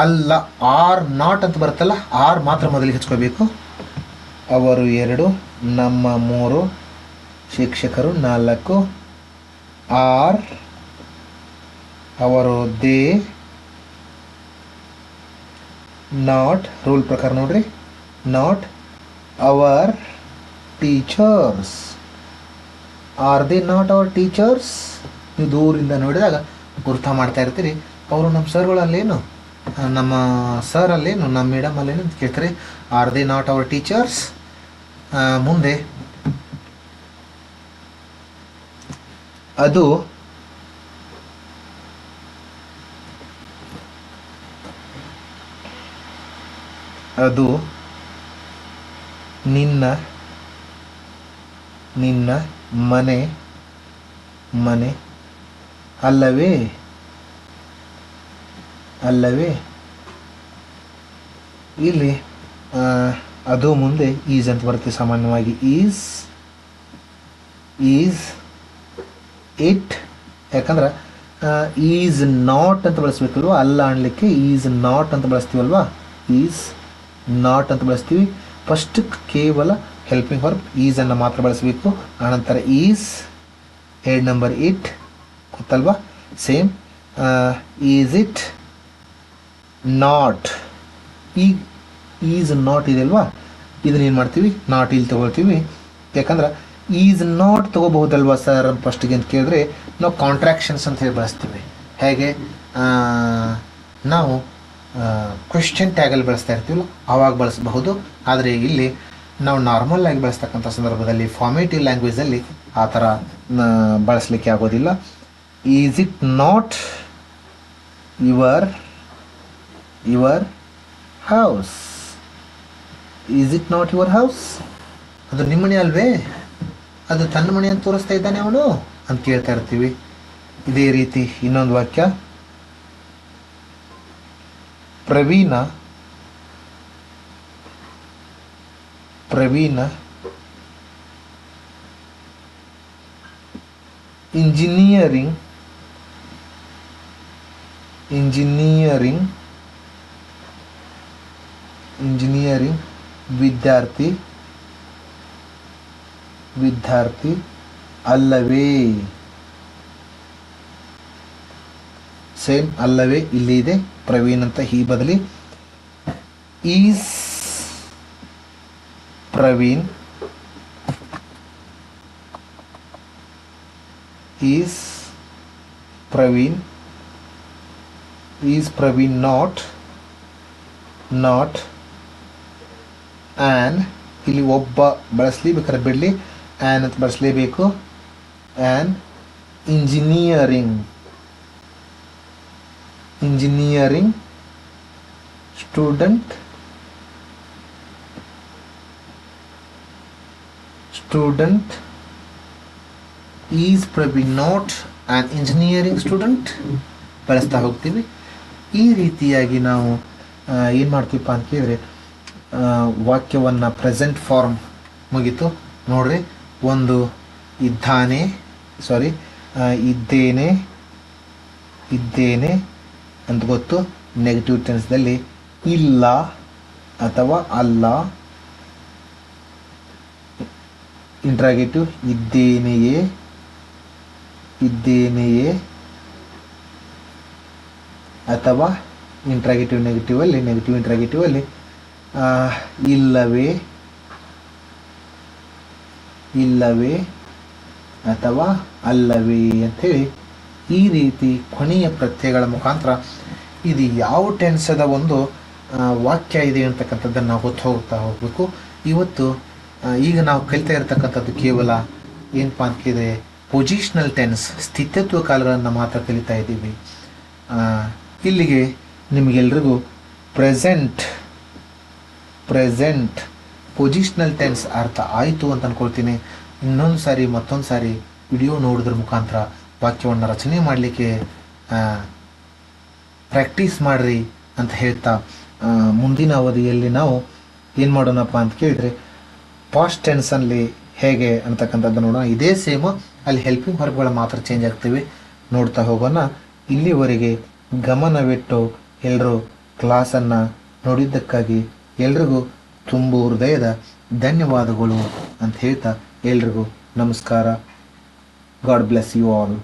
ಅಲ್ಲ, ಆರ್ ನಾಟ್ ಅಂತ ಬರುತ್ತಲ್ಲ, ಆರ್ ಮಾತ್ರ ಮೊದಲಿಗೆ ಹಚ್ಕೋಬೇಕು. ಅವರು 2, ನಮ್ಮ 3, ಶಿಕ್ಷಕರು 4, ಆರ್ ಅವರು, ದೇ, ನಾಟ್ ರೂಲ್ ಪ್ರಕಾರ ನೋಡ್ರಿ, not our teachers. Are they not our teachers? ನೀವು ದೂರಿಂದ ನೋಡಿದಾಗ ಗುರ್ತ ಮಾಡ್ತಾ ಇರ್ತೀರಿ, ಅವರು ನಮ್ಮ ಸರ್ಗಳಲ್ಲೇನು, ನಮ್ಮ ಸರ್ ಅಲ್ಲೇನು, ನಮ್ಮ ಮೇಡಮ್ ಅಲ್ಲೇನು ಅಂತ ಕೇಳ್ತಾರೆ. Are they not our teachers? ಮುಂದೆ ಅದು ನಿನ್ನ ಮನೆ ಅಲ್ಲವೇ. ಇಲ್ಲಿ ಅದು ಮುಂದೆ ಈಸ್ ಅಂತ ಬರುತ್ತೆ ಸಾಮಾನ್ಯವಾಗಿ. Is it. ಯಾಕಂದ್ರೆ ಈಸ್ ನಾಟ್ ಅಂತ ಬಳಸ್ಬೇಕಲ್ವ, ಅಲ್ಲ ಅನ್ಲಿಕ್ಕೆ ಈಸ್ ನಾಟ್ ಅಂತ ಬಳಸ್ತೀವಲ್ವಾ. ಈಸ್ ನಾಟ್ ಅಂತ ಬಳಸ್ತೀವಿ. ಫಸ್ಟ್ ಕೇವಲ ಹೆಲ್ಪಿಂಗ್ ವರ್ಬ್ ಈಸನ್ನು ಮಾತ್ರ ಬಳಸಬೇಕು. ಆನಂತರ ಈಸ್, 2 ನಂಬರ್ ಇಟ್, ಗೊತ್ತಲ್ವಾ. Same is it not. ಈಗ ಈಸ್ ನಾಟ್ ಇದೆ ಅಲ್ವಾ, ಇದನ್ನ ಏನು ಮಾಡ್ತೀವಿ? ನಾಟ್ ಇಲ್ಲಿ ತೊಗೊಳ್ತೀವಿ. ಯಾಕಂದ್ರೆ ಈಸ್ ನಾಟ್ ತೊಗೋಬಹುದಲ್ವಾ ಸರ್ ಫಸ್ಟಿಗೆ ಅಂತ ಕೇಳಿದ್ರೆ ನಾವು ಕಾಂಟ್ರಾಕ್ಷನ್ಸ್ ಅಂತ ಹೇಳಿ ಬಳಸ್ತೀವಿ. ಹೇಗೆ? ನಾವು ಕ್ವೆಶ್ಚನ್ ಟ್ಯಾಗಲ್ಲಿ ಬಳಸ್ತಾ ಇರ್ತೀವಲ್ಲ ಆವಾಗ ಬಳಸಬಹುದು. ಆದರೆ ಇಲ್ಲಿ ನಾವು ನಾರ್ಮಲ್ ಆಗಿ ಬಳಸ್ತಕ್ಕಂಥ ಸಂದರ್ಭದಲ್ಲಿ ಫಾರ್ಮೇಟಿವ್ ಲ್ಯಾಂಗ್ವೇಜಲ್ಲಿ ಆ ಥರ ಬಳಸಲಿಕ್ಕೆ ಆಗೋದಿಲ್ಲ. Is it not your house? Is it not your house? ಅದು ನಿಮ್ಮ ಮನೆ ಅಲ್ವೇ, ಅದು ತನ್ನ ಮನೆ ಅಂತ ತೋರಿಸ್ತಾ ಇದ್ದಾನೆ ಅವನು ಅಂತ ಕೇಳ್ತಾ ಇರ್ತೀವಿ. ಇದೇ ರೀತಿ ಇನ್ನೊಂದು ವಾಕ್ಯ, ಪ್ರವೀಣ ಇಂಜಿನಿಯರಿಂಗ್ ವಿದ್ಯಾರ್ಥಿ ಅಲ್ಲವೇ? ಸೇಮ್ ಅಲ್ಲವೇ ಇಲ್ಲಿ ಇದೆ ಪ್ರವೀಣ್ ಅಂತ ಈ ಬದಲಿ is Praveen is Praveen not an ಇಲ್ಲಿ ಒಬ್ಬ ಬಳಸಲಿ, ಬೇಕಾದ್ರೆ ಬಿಡಲಿ, ಆ್ಯನ್ ಅಂತ ಬಳಸಲೇಬೇಕು. An engineering student is Praveen not an engineering student ಬಳಸ್ತಾ ಹೋಗ್ತೀವಿ. ಈ ರೀತಿಯಾಗಿ ನಾವು ಏನು ಮಾಡ್ತೀವಪ್ಪ ಅಂತ ಕೇಳಿದ್ರೆ ವಾಕ್ಯವನ್ನು ಪ್ರೆಸೆಂಟ್ ಫಾರ್ಮ್ ಮುಗೀತು ನೋಡ್ರಿ. ಒಂದು ಇದ್ದೇನೆ ಅಂತ ಗೊತ್ತು. ನೆಗೆಟಿವ್ ಟೆನ್ಸ್ದಲ್ಲಿ ಇಲ್ಲ ಅಥವಾ ಅಲ್ಲ. ಇಂಟ್ರಾಗೇಟಿವ್ ಇದ್ದೇನೆಯೇ ಅಥವಾ ನೆಗೆಟಿವ್ ಇಂಟ್ರಾಗೇಟಿವ್ ಅಲ್ಲಿ ಇಲ್ಲವೇ ಅಥವಾ ಅಲ್ಲವೇ ಅಂಥೇಳಿ ಈ ರೀತಿ ಕೊನೆಯ ಪ್ರತ್ಯಯಗಳ ಮುಖಾಂತರ ಇದು ಯಾವ ಟೆನ್ಸದ ಒಂದು ವಾಕ್ಯ ಇದೆ ಅಂತಕ್ಕಂಥದ್ದನ್ನು ನಾವು ಹೋಗ್ತಾ ಹೋಗಬೇಕು. ಇವತ್ತು ಈಗ ನಾವು ಕಲಿತಾ ಇರತಕ್ಕಂಥದ್ದು ಕೇವಲ ಏನಪ್ಪ ಅಂತ ಕೇಳಿದ್ರೆ ಪೊಸಿಷನಲ್ ಟೆನ್ಸ್, ಸ್ಥಿತ್ಯತ್ವ ಕಾಲಗಳನ್ನು ಮಾತ್ರ ಕಲಿತಾ ಇದ್ದೀವಿ. ಇಲ್ಲಿಗೆ ನಿಮಗೆಲ್ರಿಗೂ ಪ್ರೆಸೆಂಟ್ ಪೊಸಿಷನಲ್ ಟೆನ್ಸ್ ಅರ್ಥ ಆಯಿತು ಅಂತ ಅಂದ್ಕೊಳ್ತೀನಿ. ಮತ್ತೊಂದು ಸಾರಿ ವಿಡಿಯೋ ನೋಡೋದ್ರ ಮುಖಾಂತರ ವಾಕ್ಯವನ್ನು ರಚನೆ ಮಾಡಲಿಕ್ಕೆ ಪ್ರಾಕ್ಟೀಸ್ ಮಾಡಿರಿ ಅಂತ ಹೇಳ್ತಾ ಮುಂದಿನ ಅವಧಿಯಲ್ಲಿ ನಾವು ಏನು ಮಾಡೋಣಪ್ಪ ಅಂತ ಕೇಳಿದರೆ ಪಾಸ್ಟ್ ಟೆನ್ಸಲ್ಲಿ ಹೇಗೆ ಅಂತಕ್ಕಂಥದ್ದು ನೋಡೋಣ. ಇದೇ ಸೇಮ್, ಅಲ್ಲಿ ಹೆಲ್ಪಿಂಗ್ ವರ್ಬ್ಗಳ ಮಾತ್ರ ಚೇಂಜ್ ಆಗ್ತೀವಿ, ನೋಡ್ತಾ ಹೋಗೋಣ. ಇಲ್ಲಿವರೆಗೆ ಗಮನವಿಟ್ಟು ಎಲ್ಲರೂ ಕ್ಲಾಸನ್ನು ನೋಡಿದ್ದಕ್ಕಾಗಿ ಎಲ್ರಿಗೂ ತುಂಬು ಹೃದಯದ ಧನ್ಯವಾದಗಳು ಅಂತ ಹೇಳ್ತಾ ಎಲ್ರಿಗೂ ನಮಸ್ಕಾರ. God bless you all.